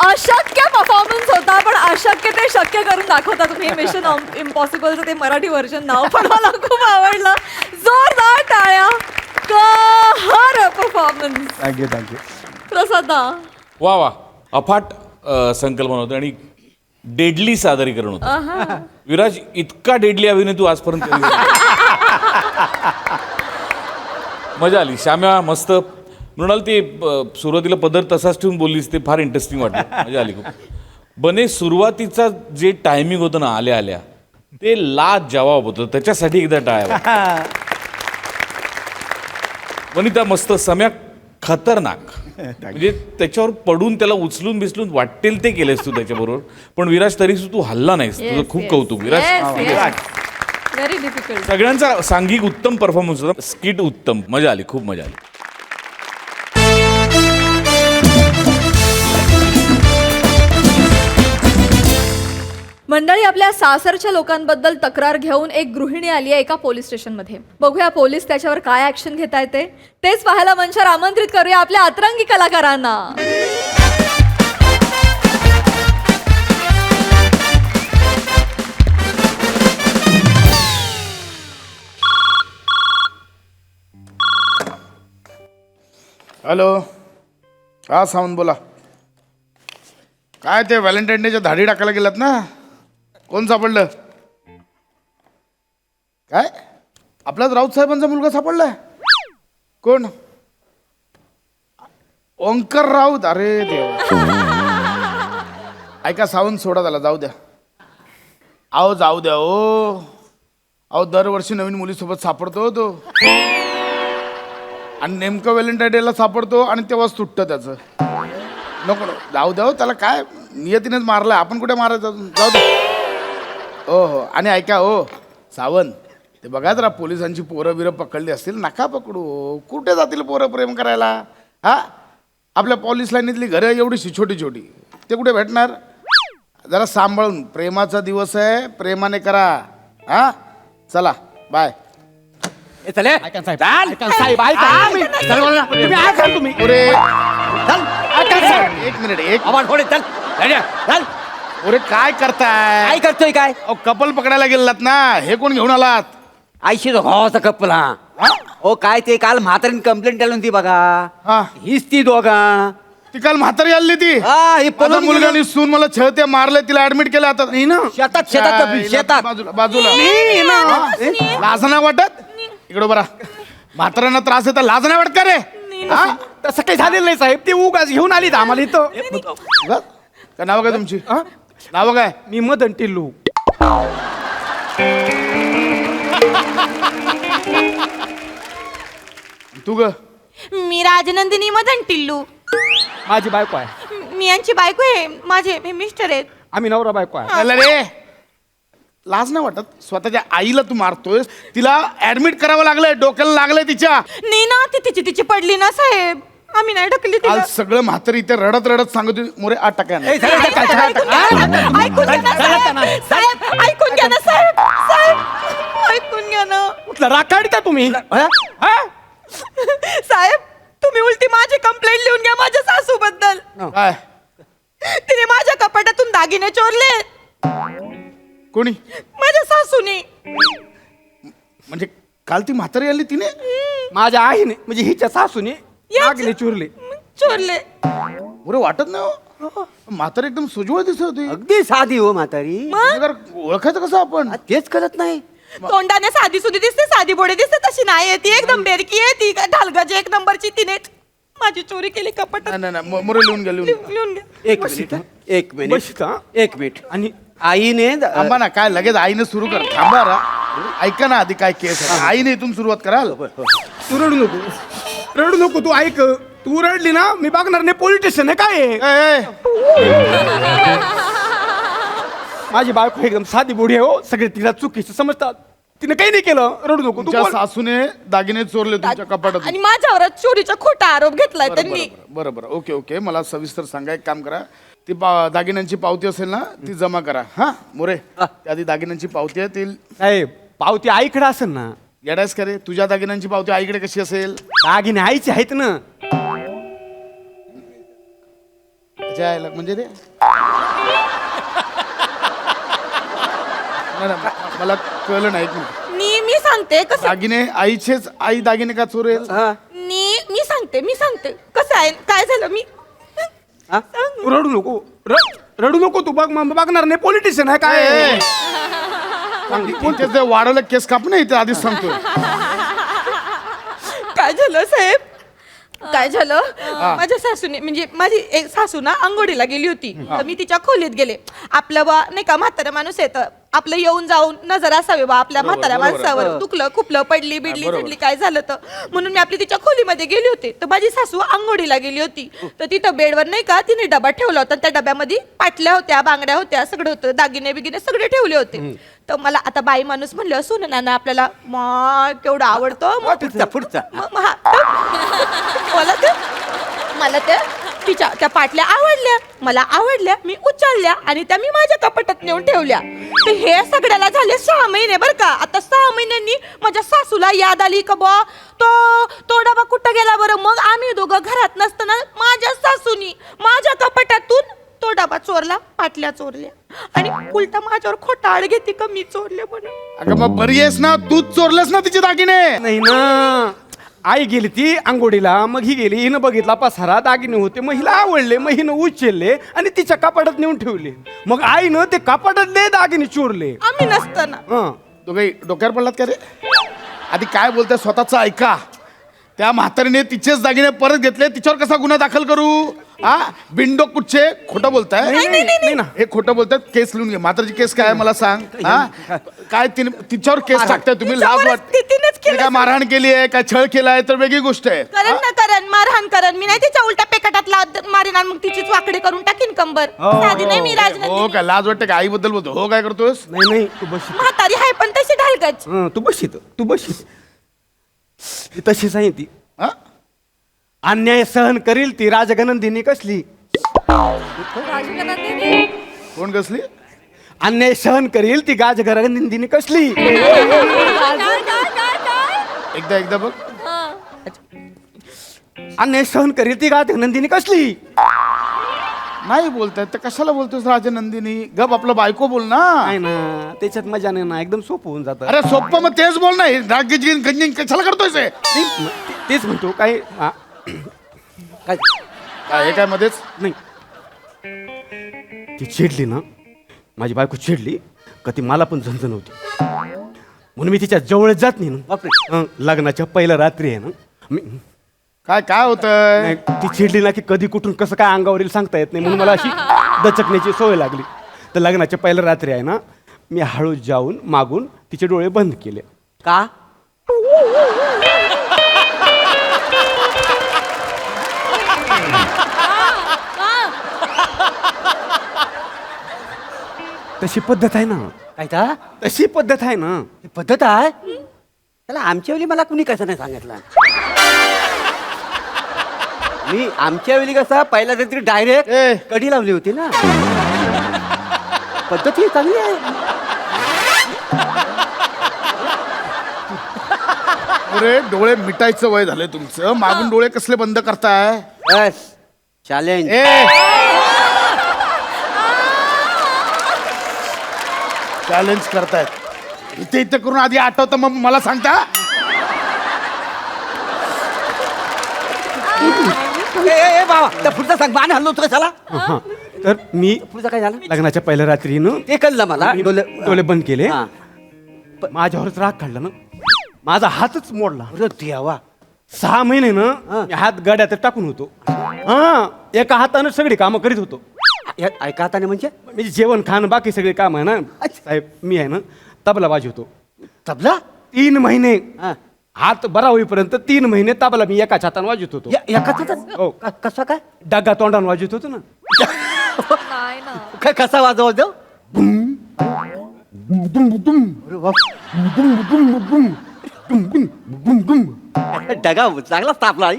अशक्य परफॉर्मन्स होता, पण अशक्य ते शक्य करून दाखवता तुम्ही. मिशन इम्पॉसिबलचं ते मराठी व्हर्जन नाव पण मला खूप आवडलं. जोरदार टाळ्या. कहर परफॉर्मन्स. थँक्यू. प्रसादा. वा वा, अफाट संकल्पना होती आणि डेडली सादरीकरण होतं. विराज, इतका डेडली अभिनय तू आजपर्यंत कधी केला? मजा आली. श्याम्या मस्त. मृणाल, ते सुरुवातीला पदर तसाच ठेवून बोललीस, ते फार इंटरेस्टिंग वाटलं. मजा आली खूप. बने, सुरुवातीचा जे टायमिंग होतं ना आल्या आल्या, ते लाजवाब होतं. त्याच्यासाठी एकदा टाळ्या. वनिता मस्त. सम्या खतरनाक. म्हणजे त्याच्यावर पडून त्याला उचलून बिचलून वाटेल ते केलेस तू त्याच्याबरोबर. पण विराज, तरी तू हल्ला नाहीस. तुझं खूप कौतुक विराज. Very difficult. सगळ्यांचा सांघिक उत्तम परफॉर्मन्स होता. स्किट उत्तम. मजा आली, खूप मजा आली. मंडळी, आपल्या सासरच्या लोकांबद्दल तक्रार घेऊन एक गृहिणी आली आहे एका पोलीस स्टेशनमध्ये. बघूया पोलीस त्याच्यावर काय ऍक्शन घेता येते. तेच पाहायला मंचावर आमंत्रित करूया आपल्या अतरंगी कलाकारांना. हॅलो. हा सावंत बोला. काय ते व्हॅलेंटाईन डेच्या धाडी टाकायला गेलात ना? कोण सापडलं? काय आपल्याच राऊत साहेबांचा मुलगा सापडलाय? कोण? ओंकार राऊत. अरे देव. ऐका सावंत, सोडा त्याला, जाऊ द्या. अहो जाऊ द्या. ओ अहो, दरवर्षी नवीन मुलीसोबत सापडतो तो, आणि नेमकं व्हॅलेंटाईन डेला सापडतो आणि तेव्हाच तुटतं त्याचं. नको जाऊ द्या. त्याला काय नियतीनेच मारलं, आपण कुठे मारायचं. जाऊ दे. हो हो. आणि ऐका हो सावंत, ते बघा जरा पोलिसांची पोरं बिरं पकडली असतील, नका पकडू. कुठे जातील पोरं प्रेम करायला? हा, आपल्या पोलीस लाईनीतली घरं एवढीशी छोटी छोटी, ते कुठे भेटणार? जरा सांभाळून. प्रेमाचा दिवस आहे, प्रेमाने करा. हा, चला बाय. एक मिनिट. अरे काय करताय? काय करतोय काय? कपल पकडायला गेलात ना, हे कोण घेऊन आलात? आईशी भावाचा कपल. हा ओ, काय ते काल म्हातारीने कंप्लेंट केली होती बघा. हा, हीच ती दोघा. ती काल म्हातारी आली ती. हा, ही आता पळून मुलगा आणि सून मला छळते, मारले, तिला ऍडमिट केलं. आता नाही ना, शेतात बाजूला बाजूला. लाज नाही वाटत? इकडे बरा. म्हाताऱ्यांना त्रास येतात, लाज नाही वाटत का रे? तसं काही झालेलं नाही साहेब. ती उगाच घेऊन आली आम्हाला इथं. काय नाव काय तुमची? नाव काय? मी मदन टिल्लू. तू ग? मी राजनंदिनी मदन टिल्लू. माझी बायको आहे. मी यांची बायको आहे. माझे मिस्टर आहेत. आम्ही नवरा बायको आहे. अरे रे, लाज नाही वाटत? स्वतःच्या आईला तू मारतोय, तिला ऍडमिट करावं लागलंय, डोक्याला लागलंय तिच्या. नाही ना, ती तिची पडली ना साहेब. आम्ही नाही ढकलली तिला. आज सगळं म्हातारी इथे रडत रडत सांगत होती, मोरे 8 टक्के ऐकून घ्या ना साहेब. साहेब ऐकून घ्या ना साहेब. साहेब ऐकून घ्या ना. कुठला राग काढता तुम्ही? साहेब, तुम्ही उलटी माझी कंप्लेंट लिहून घ्या माझ्या सासू बद्दल. काय? तिने माझ्या कपाटातून दागिने चोरले. कोणी? माझ्या सासूने. म्हणजे काल ती म्हातारी आली तिने? माझ्या आईने, म्हणजे हिच्या सासूने दागिने चोरले. चोरले. मोरे वाटत नाही हो, म्हातारी एकदम सुजवळ दिसत होती. अगदी साधी हो म्हातारी. जर ओळखायचं कसं आपण? तेच कळत नाही. तोंडाने साधी सुधी दिसते, साधी बोडे दिसते, तशी नाही आहे ती. एकदम बेरकी आहे ती. ढालगाची 1 नंबरची. तिने माझी चोरी केली कपाटात. नाही, मोरे लिहून घ्या, लिहून घ्या. लिहून घ्या. एक मिनिट. आणि आईने थांबा ना, काय लगेच आईने सुरू कर? थांबा रा. ऐका ना आधी काय केस आहे. आईने इथून सुरुवात कराल. तू रडू नको. तू ऐक. तू रडली ना, मी बघणार नाही. पोलीस स्टेशन आहे काय? माझी बायको एकदम साधी बोडी आहे हो. सगळे तिला चुकीचं समजतात. तिने काही नाही केलं. रडू नको. तू तुमच्या सासूने दागिने चोरले तुमच्या कपाटात. आणि माझ्यावरच चोरीचा खोटा आरोप घेतलाय त्यांनी. बरोबर. ओके. मला सविस्तर सांगा. एक काम करा, ती दागिन्यांची पावती असेल ना, ती जमा करा. हा मोरे, त्या आधी दागिन्यांची पावती आहे ती. साहेब, पावती आईकडे असेल ना, येडायस का रे? तुझ्या दागिन्यांची पावती आईकडे कशी असेल? दागिने आईचे आहेत ना. त्याच्या आईला म्हणजे रे नाही, नाही, मला कळलं नाही. एक मिनिट. मी सांगते कसं दागिने आईचेच, आई दागिने का चोरेल? मी सांगते कसं आहे काय झालं मी हा? तू रडू नको, रडू नको तू. बघणार नाही, पॉलिटिशियन आहे काय. ए, इथे ते वाढवलं केस काप नाही इथे आधीच सांगतो. काय झालं साहेब काय झालं माझ्या सासूने म्हणजे माझी एक सासू ना अंघोळीला गेली होती तर मी तिच्या खोलीत गेले. आपलं बा नाही का म्हातारा माणूस आहे तर आपलं येऊन जाऊन नजर असावे बा आपल्या म्हाताऱ्या माणसावर. दुखलं खुपलं पडली बिडली झडली काय झालं तर म्हणून मी आपली तिच्या खोलीमध्ये गेली होते. तर माझी सासू अंघोळीला गेली होती तर तिथं बेडवर नाही का तिने डबा ठेवला होता. त्या डब्यामध्ये पाटल्या होत्या बांगड्या होत्या सगळं होतं दागिने बिगिने सगळे ठेवले होते. तर मला आता बाई माणूस म्हणलं सोनं नाना आपल्याला केवढं आवडतं मला त्या तिच्या त्या पाटल्या आवडल्या मला आवडल्या मी उचलल्या आणि त्या मी माझ्या कपाटात नेऊन ठेवल्या. तर हे सगळ्याला झाले 6 महिने बरं का. आता 6 महिन्यांनी माझ्या सासूला याद आली का बा तो डबा कुठं गेला बरं. मग आम्ही दोघं घरात नसताना माझ्या सासूनी माझ्या कपाटातून तो डबा चोरला पाटल्या चोरल्या आणि उलटा माझ्यावर खोटा आळ घेते का मी चोरले म्हणून. अगं मग बरी आहेस ना? तूच चोरलेस ना तिचे दागिने? नाही ना, आई गेली ती आंघोळीला, मग ही गेली, हिनं बघितला पसारा दागिने होते, मग हिला आवडले, मग हिनं उचलले आणि तिच्या कपाटात नेऊन ठेवले. मग आईनं ते कपाटातले दागिने चोरले. आम्ही नसताना. तो काही डोक्यावर पडलात का रे? आधी काय बोलताय स्वतःच ऐका. त्या म्हातारीने तिचेच दागिने परत घेतले, तिच्यावर कसा गुन्हा दाखल करू? हा बिंडो कुठचे खोटं बोलताय? नाही ना, हे खोटं बोलतात. केस लिहून घे. म्हातारीची केस काय आहे मला सांग. हा काय तिच्यावर केस टाकताय तुम्ही? लाज वाटते? काय मारहाण केली आहे, काय छळ केलाय तर वेगळी गोष्ट आहे. करण मारहाण करण मी नाही तिच्या उलट्या पेकटात मारीन आणि मग तिचीच वाकडे करून टाकीन कंबर. साधी नाही मी राजनंदिनी. हो काय लाज वाटते का? आई बद्दल बोलतो. हो काय करतोस? नाही तू बस. म्हातारी आहे पण तशी ढालगच. तू बस तशीच आहे ती. हा? अन्याय सहन करील ती राजगनंदिनी कसली. कोण कसली? अन्याय सहन करील ती राजगनंदिनी कसली. एकदा बघ. अन्याय सहन करील ती राजगनंदिनी कसली. नाही बोलताय तर कशाला बोलतोस राजनंदिनी? गप आपलं बायको बोल ना. नाही ना, त्याच्यात मजा नाही ना, एकदम सोपं होऊन जातं. अरे सोप्पं मग तेच बोल ना. रागीन गंजीन कशाला करतोय? तेच म्हणतो काय काय हे काय मध्येच नाही. ती चिडली ना, माझी बायको चिडली का ती मला पण झणझण होती. म्हणून मी तिच्या जवळ जात नाही ना. लग्नाच्या पहिल्या रात्री आहे ना मी काय होतंय? नाही, ती चिडली ना की कधी कुठून कसं काय अंगावर येईल सांगता येत नाही. म्हणून मला अशी दचकण्याची सवय लागली. तर लग्नाच्या पहिल्या रात्री आहे ना मी हळू जाऊन मागून तिचे डोळे बंद केले. का? तशी पद्धत आहे ना. काय का? तशी पद्धत आहे ना. पद्धत आहे त्याला. आमच्या वेळी मला कुणी कसं नाही सांगितलं. मी आमच्या वेळी कसा पहिला तरी डायरेक्ट कढी लावली होती ना. पद्धत ही चांगली आहे. अरे डोळे मिटायचं वय झालंय तुमचं. मागून डोळे कसले बंद करताय? बस चॅलेंज. चॅलेंज करतायत. इथे करून आधी आठवतं मग मला सांगता. बाबा त्या पुढचा सांग. मान हल्लो होतो कशाला? तर मी पुढचं काय झालं? लग्नाच्या पहिल्या रात्रीनं ते कळलं मला. डोळे बंद केले. हा. माझ्यावरच राग काढला ना. माझा हातच मोडला. अरे देवा. 6 महिने ना मी हात गाड्यात टाकून होतो. एका हातानं सगळी कामं करीत होतो. ऐका हाताने म्हणजे जेवण खाणं बाकी सगळे काम आहे ना साहेब. मी आहे ना तबला वाजवतो. तबला? 3 महिने हात बरा होईपर्यंत 3 महिने तबला मी एकाच हाताने वाजवत होतो. एकाच हातात? हो. कसा काय? डग्गा तोंडाने वाजवत होतो ना. नाही ना. काय कसा वाजव? डगा चांगला तापला.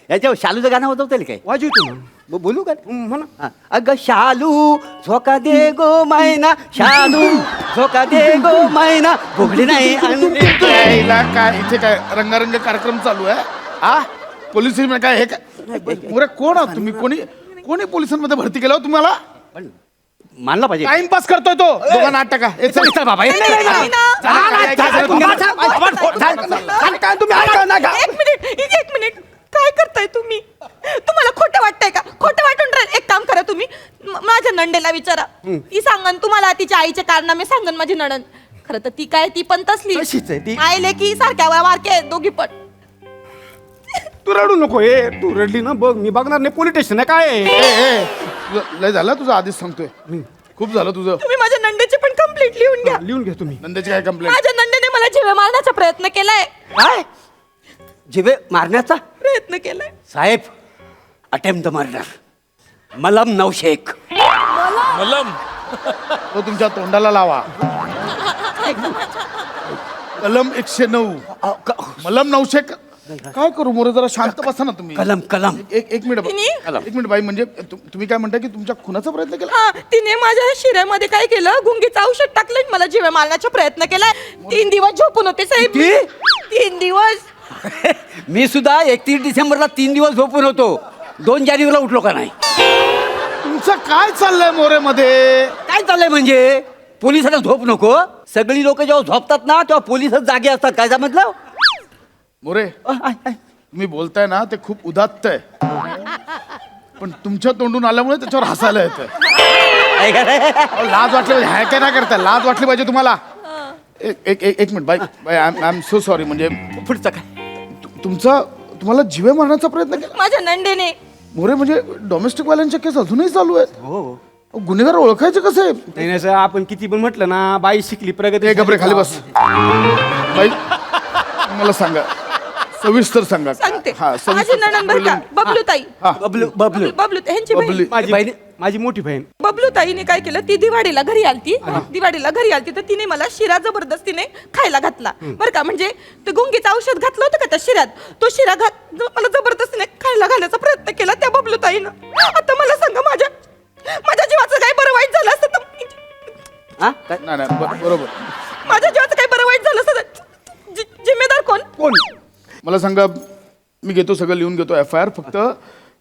याच्या शालूचं गाणं वाजवता काय? वाजवतो ना. बोलू का? म्हणा. अगं शालू झोका दे गो मैना शालू झोका दे गो मैना भोगडी नाही यायला काय इथे काय रंगारंग कार्यक्रम चालू आहे हा पोलीस काय हे काय मोरे कोण आहात तुम्ही कोणी पोलिसांमध्ये भरती केलं हो तुम्हाला मानला पाहिजे. टाइमपास करतोय तो दोघांना 8 टका बाबा एक मिनिट काय करताय तुम्ही तुम्हाला खोटं वाटतंय का खोटं वाटून राहील एक काम करा तुम्ही माझ्या नंडेला विचारा ती सांगन तुम्हाला तिच्या आईचे कारनामे सांगन माझी नणंद खरं तर ती काय ती पण तसली आईले की सारख्या वारके दोघी पण तू रडू नको हे तू रडली ना बघ मी बघणार नाही पोलीस स्टेशन आहे काय आहे? लय झालं तुझं आधीच सांगतोय खूप झालं तुझं तुम्ही माझ्या नंदेची पण कंप्लीट लिहून घ्या लिहून घ्या तुम्ही नंद्याची काय कंप्लेंट माझ्या नंदेने मला जीवे मारण्याचा प्रयत्न केलाय काय जिवे मारण्याचा प्रयत्न केलाय साहेब अटेम्प्ट द मर्डर मलम नवशेख मलम तो तुमच्या तोंडाला लावा कलम 109 मलम 900 काय करू मोरे जरा शांत बसा ना तुम्ही कलम एक मिनिट एक मिनिट बाई म्हणजे तुम्ही काय म्हणताय की तुमच्या खुनाचा प्रयत्न केला हा तिने माझ्या शिऱ्यामध्ये काय केलं गुंगीचं औषध टाकलं मला जीवे मारण्याचा प्रयत्न केलाय 3 दिवस झोपून होते साहेब 3 दिवस मी सुद्धा 31 डिसेंबरला 3 दिवस झोपून होतो 2 जानेवारीला उठलो का नाही. तुमचं काय चाललंय मोरे मध्ये काय चाललंय म्हणजे पोलिसाला झोप नको सगळी लोक जेव्हा झोपतात ना तेव्हा पोलिसच जागे असतात काय समजलं मोरे तुम्ही बोलताय ना ते खूप उदात्त आहे पण तुमच्या तोंडून आल्यामुळे त्याच्यावर हसायला येतं लाज वाटली पाहिजे काय नाही करताय लाज वाटली पाहिजे तुम्हाला एक मिनिट बाई आय एम सो सॉरी म्हणजे पुढचं काय तुम्हाला जीवे मारण्याचा प्रयत्न केला माझ्या नंदेने मोरे म्हणजे डोमेस्टिक वाल्यांच्या केस अजूनही चालू आहेत गुन्हेगार ओळखायचे कसे नाही नाही सर आपण किती पण म्हटलं ना बाई शिकली प्रगती गबरे खाली बस बाई मला सांगा सविस्तर सांगा सांगते हा माझी नणंद बरं का बबलू ताई हा बबलू ह्यांची बहीण माझी मोठी बहीण बबलू ताईने काय केलं ती दिवाळीला घरी आलती तर तिने मला शिरा जबरदस्तीने खायला घातला बरं का म्हणजे ते गुंगीचं औषध घातलं होतं का त्या शिऱ्यात तो शिरा मला जबरदस्तीने खायला घालायचा प्रयत्न केला त्या बबलू ताईनं आता मला सांगा माझ्या जीवाचं काय बरं वाईट झालं असतं तर नाही बरोबर माझ्या जीवाचं काय बरं वाईट झालं असतं जिम्मेदार कोण मला सांगा मी घेतो सगळं लिहून घेतो FIR फक्त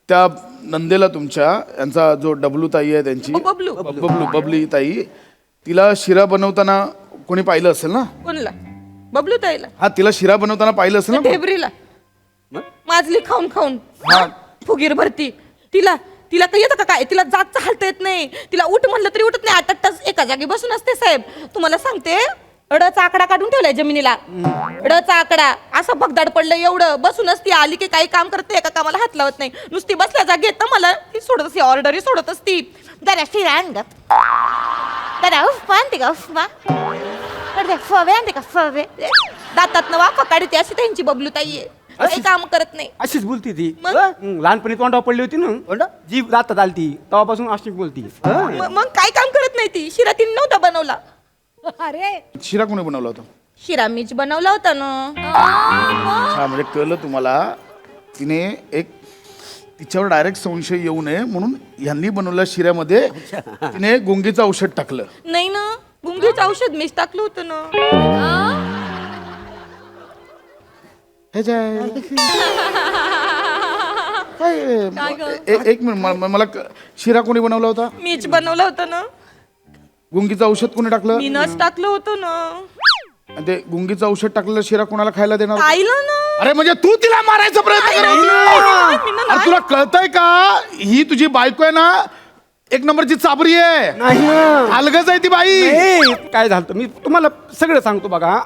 त्या नंदेला तुमच्या यांचा जो डबलू ताई आहे त्यांची बबली ताई तिला शिरा बनवताना कोणी पाहिलं असेल ना कोणला बबलू ताईला हा तिला शिरा बनवताना पाहिलं असेल ना ढेबरीला माजली खाऊन फुगीर भरती तिला काही येतं का काय तिला जात चालता येत नाही तिला उठ म्हणलं तरी उठत नाही 8 तास एका जागी बसून असते साहेब तुम्हाला सांगते अडचा आकडा काढून ठेवलाय जमिनीला अडचा आकडा असं भगदाड पडलं एवढं बसून असती आली की काही काम करते एका कामाला हात लावत नाही नुसती बसल्या जागी येतं मला ती सोडत असती ऑर्डरही सोडत असती जरा शिरा आण ग जरा उफ आणते का उफमा फवे आणते का फवे दातात वाफा काढते अशी त्यांची बबलू ताई आहे काही काम करत नाही अशीच बोलती ती मग? लहानपणी तोंडावर पडली होती ना जी जातात आलती तेव्हापासून अशी बोलती मग काय काम करत नाही ती शिरा तिने नव्हता बनवला अरे शिरा कोणी बनवला होता शिरा मीच बनवला होता ना हा म्हणजे कळलं तुम्हाला तिने तिच्यावर डायरेक्ट संशय येऊ नये म्हणून यांनी बनवलेल्या शिऱ्यामध्ये तिने गुंगीचं औषध टाकलं नाही ना गुंगीचं औषध मीच टाकलं होतं ना एक मिनिट मला शिरा कोणी बनवला होता मीच बनवला होता ना गुंगीचं औषध कोणी टाकलं मीनच टाकलं होतं ना आणि ते गुंगीचं औषध टाकलेलं शिरा कोणाला खायला देणार आईला ना अरे म्हणजे तू तिला मारायचा प्रयत्न करत अरे तुला कळतंय का ही तुझी बायको आहे ना एक नंबरची चाबरी आहे नाही अलगच आहे ती बाई काय झालं मी तुम्हाला सगळं सांगतो बघा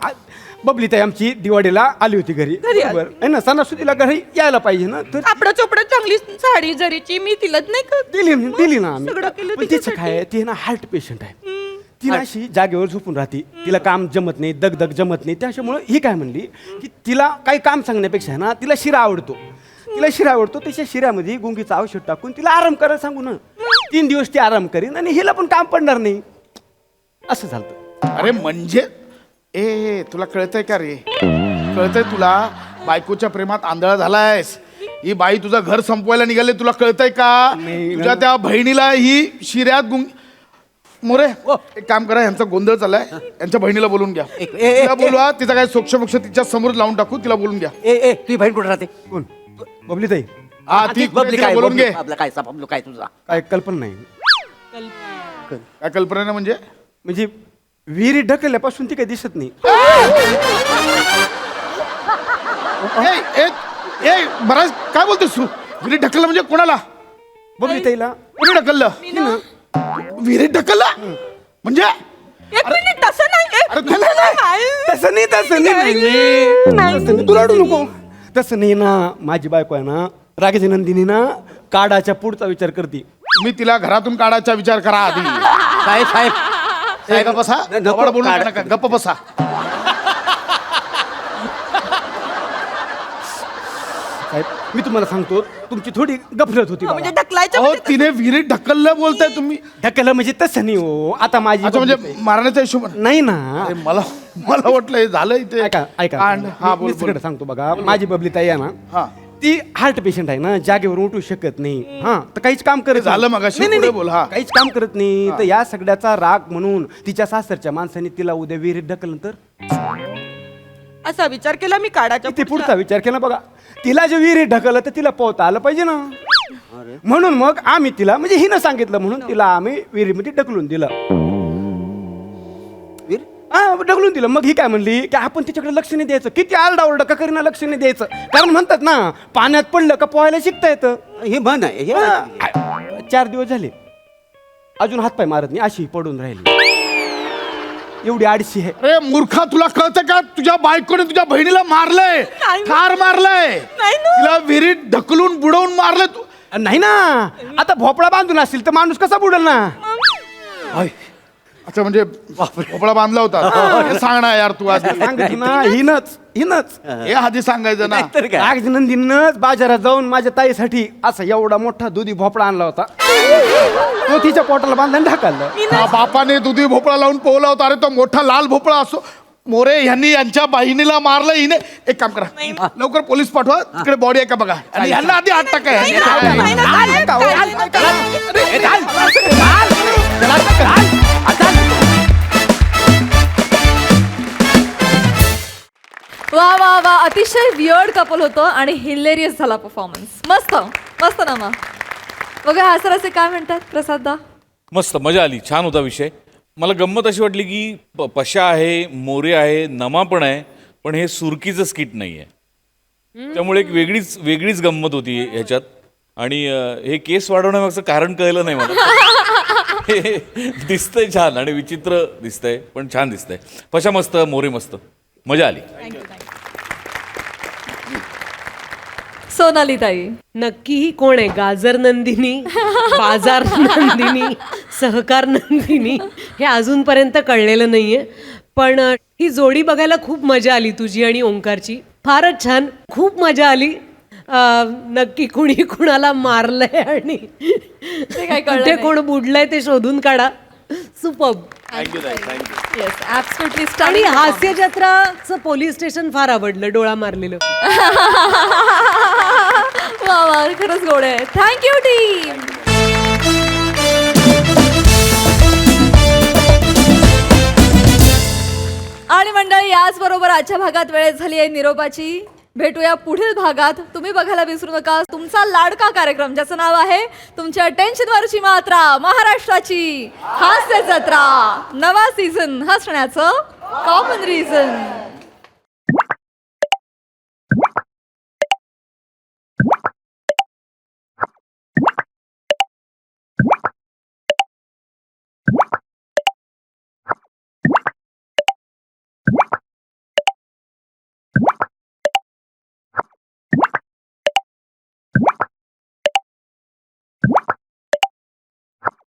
बबली ताई आमची दिवाळीला आली होती घरी बरोबर आहे ना सणासुदीला घरी यायला पाहिजे ना तर आपडं चोपडं चांगली साडी जरीची मी तिलाच नाही का दिली ना आम्ही सगळं केलं पण तिचं काय आहे, ती ना हार्ट पेशंट आहे तिला अशी जागेवर झोपून राहते तिला काम जमत नाही दगदग जमत नाही त्याच्यामुळे ही काय म्हणली की तिला काही काम सांगण्यापेक्षा ना तिला शिरा आवडतो त्याच्या शिऱ्यामध्ये गुंगीचं औषध टाकून तिला आराम करायला सांगू ना 3 दिवस ती आराम करीन आणि हिला पण काम पडणार नाही असं झालं अरे म्हणजे तुला कळतंय का रे कळतंय तुला बायकोच्या प्रेमात आंधळा झालायस ही बाई तुझं घर संपवायला निघाले तुला कळतंय का तुझ्या त्या बहिणीला ही शिऱ्यात मोरे एक काम करा, यांचा गोंधळ चाललाय, यांच्या बहिणीला बोलून घ्या. तिला बोलवा, तिचा काय सोक्ष तिच्या समोर लावून टाकू, तिला बोलून घ्या. तुझी बहीण कुठे राहते? कोण बबली ताई? हा ती बबली तिला काय बोलून घे. आपलं काय सापडलो काय तुझा? काय कल्पना नाही. काय कल्पना नाही म्हणजे? म्हणजे विहिरी ढकलल्यापासून ती काही दिसत नाही. बराच काय बोलतोस तू? विहिरीत ढकललं म्हणजे कोणाला? बबली ताईला. कोणी ढकललं? विहिरीत ढकललं म्हणजे? एक मिनिट, तसं नाही. अरे नाही. तसं नाही, तसं नाही, तू रडू नको. तसं नाही ना, माझी बायको आहे ना रागेची नंदिनी ना काडाच्या पुढचा विचार करते. तुम्ही तिला घरातून काढायचा विचार करा आधी. साहेब गप्प बसा. नको बोलू नका, गप्प बसा. साहेब मी तुम्हाला सांगतो, तुमची थोडी गफलत होती म्हणजे बाबा. ढकलायचं अहो तिने विहिरीत ढकललं बोलताय तुम्ही? ढकललं म्हणजे तसं नाही हो. आता माझी अच्छा म्हणजे मारण्याचा हिशोब नाही ना. मला वाटलं हे झालं इथे. ऐका ऐका कांड. हा बोल मी सगळं सांगतो बघा. माझी बबली ताई आहे ना, हा ती हार्ट पेशंट आहे ना, जागेवर उठू शकत नाही. हा तर काहीच काम करत झालं मगाशी, नाही, नाही, पुढे नाही. बोल, हा. काहीच काम करत नाही. तर या सगळ्याचा राग म्हणून तिच्या सासरच्या माणसाने तिला उद्या विहिरीत ढकललं तर असा विचार केला मी काढायचा. ते पुढचा विचार केला बघा. तिला जे विहिरीत ढकललं तर तिला पोहता आलं पाहिजे ना. म्हणून मग आम्ही तिला, म्हणजे हिनं सांगितलं म्हणून तिला आम्ही विहिरीमध्ये ढकलून दिलं. हा ढकलून दिलं. मग ही काय म्हणली की आपण तिच्याकडे लक्ष नाही द्यायचं. किती आरडाओरडा का करीना लक्ष नाही द्यायचं. कारण म्हणतात ना, पाण्यात पडलं का पोहायला शिकता येतं. हे म्हण आहे. हा. 4 दिवस झाले अजून हातपाय मारत नाही, अशी पडून राहिली. एवढी आडशी आहे. अरे मूर्खा, तुला कळतं का? तुझ्या बायकोने तुझ्या बहिणीला मारलंय, ठार मारलंय. तिला विहिरीत ढकलून बुडवून मारलंय तू. नाही ना, आता भोपळा बांधून असेल तर माणूस कसा बुडेल ना. अच्छा म्हणजे भोपळा बांधला होता. हे सांग ना यार तू आधी. सांगितलं ना, हिनच हे आधी सांगायचं ना. रागनंदीनच बाजारात जाऊन माझ्या ताईसाठी असा एवढा मोठा दुधी भोपळा आणला होता. तो तिच्या पोटाला बांधून ढकललं. हा, बापाने दुधी भोपळा लावून पोहला होता. अरे तो मोठा लाल भोपळा असो. मोरे यांनी यांच्या बहिणीला मारलं. हिने एक काम करा, लवकर पोलीस पाठवा. तिकडे बॉडी आहे का बघा. आणि यांना आधी हात टाका. वा वा वा, अतिशय वियर्ड कपल होतं आणि हिलेरियस झाला परफॉर्मन्स. मस्त मस्त ना. मग बघा हासराचे काय म्हणतात प्रसाददा? मस्त मजा आली, छान होता विषय. मला गंमत अशी वाटली की पशा आहे, मोरे आहे, नमा पण आहे, पण हे सुरकीचं स्किट नाही आहे. त्यामुळे एक वेगळीच गंमत होती ह्याच्यात. आणि हे केस वाढवण्यामागचं कारण कळलं नाही मला. हे दिसतंय छान आणि विचित्र दिसतंय, पण छान दिसतंय. पशा मस्त, मोरे मस्त, मजा आली. सोनाली ताई नक्की ही कोण आहे? गाजर नंदिनी, बाजार नंदिनी, सहकार नंदिनी, हे अजूनपर्यंत कळलेलं नाहीये. पण ही जोडी बघायला खूप मजा आली तुझी आणि ओंकारची. फारच छान, खूप मजा आली. नक्की कुणी कुणाला मारलंय आणि कुठे कोण बुडलंय ते शोधून काढा. सुपर्ब. येस, ॲब्सोल्युटली आणि स्टनिंग. हास्य जत्राचं पोलीस स्टेशन फार आवडलं, डोळा मारलेलं. वा वा, खरंच गोड आहे. Thank you team. आणि मंडळी, याचबरोबर आजच्या भागात वेळ झाली आहे निरोपाची. भेटूया पुढील भागात. तुम्ही बघायला विसरू नका तुमचा लाडका कार्यक्रम, ज्याचं नाव आहे तुमच्या टेन्शनवरची मात्रा, महाराष्ट्राची हास्य जत्रा. नवा सीझन हसण्याचं कॉमन रिझन.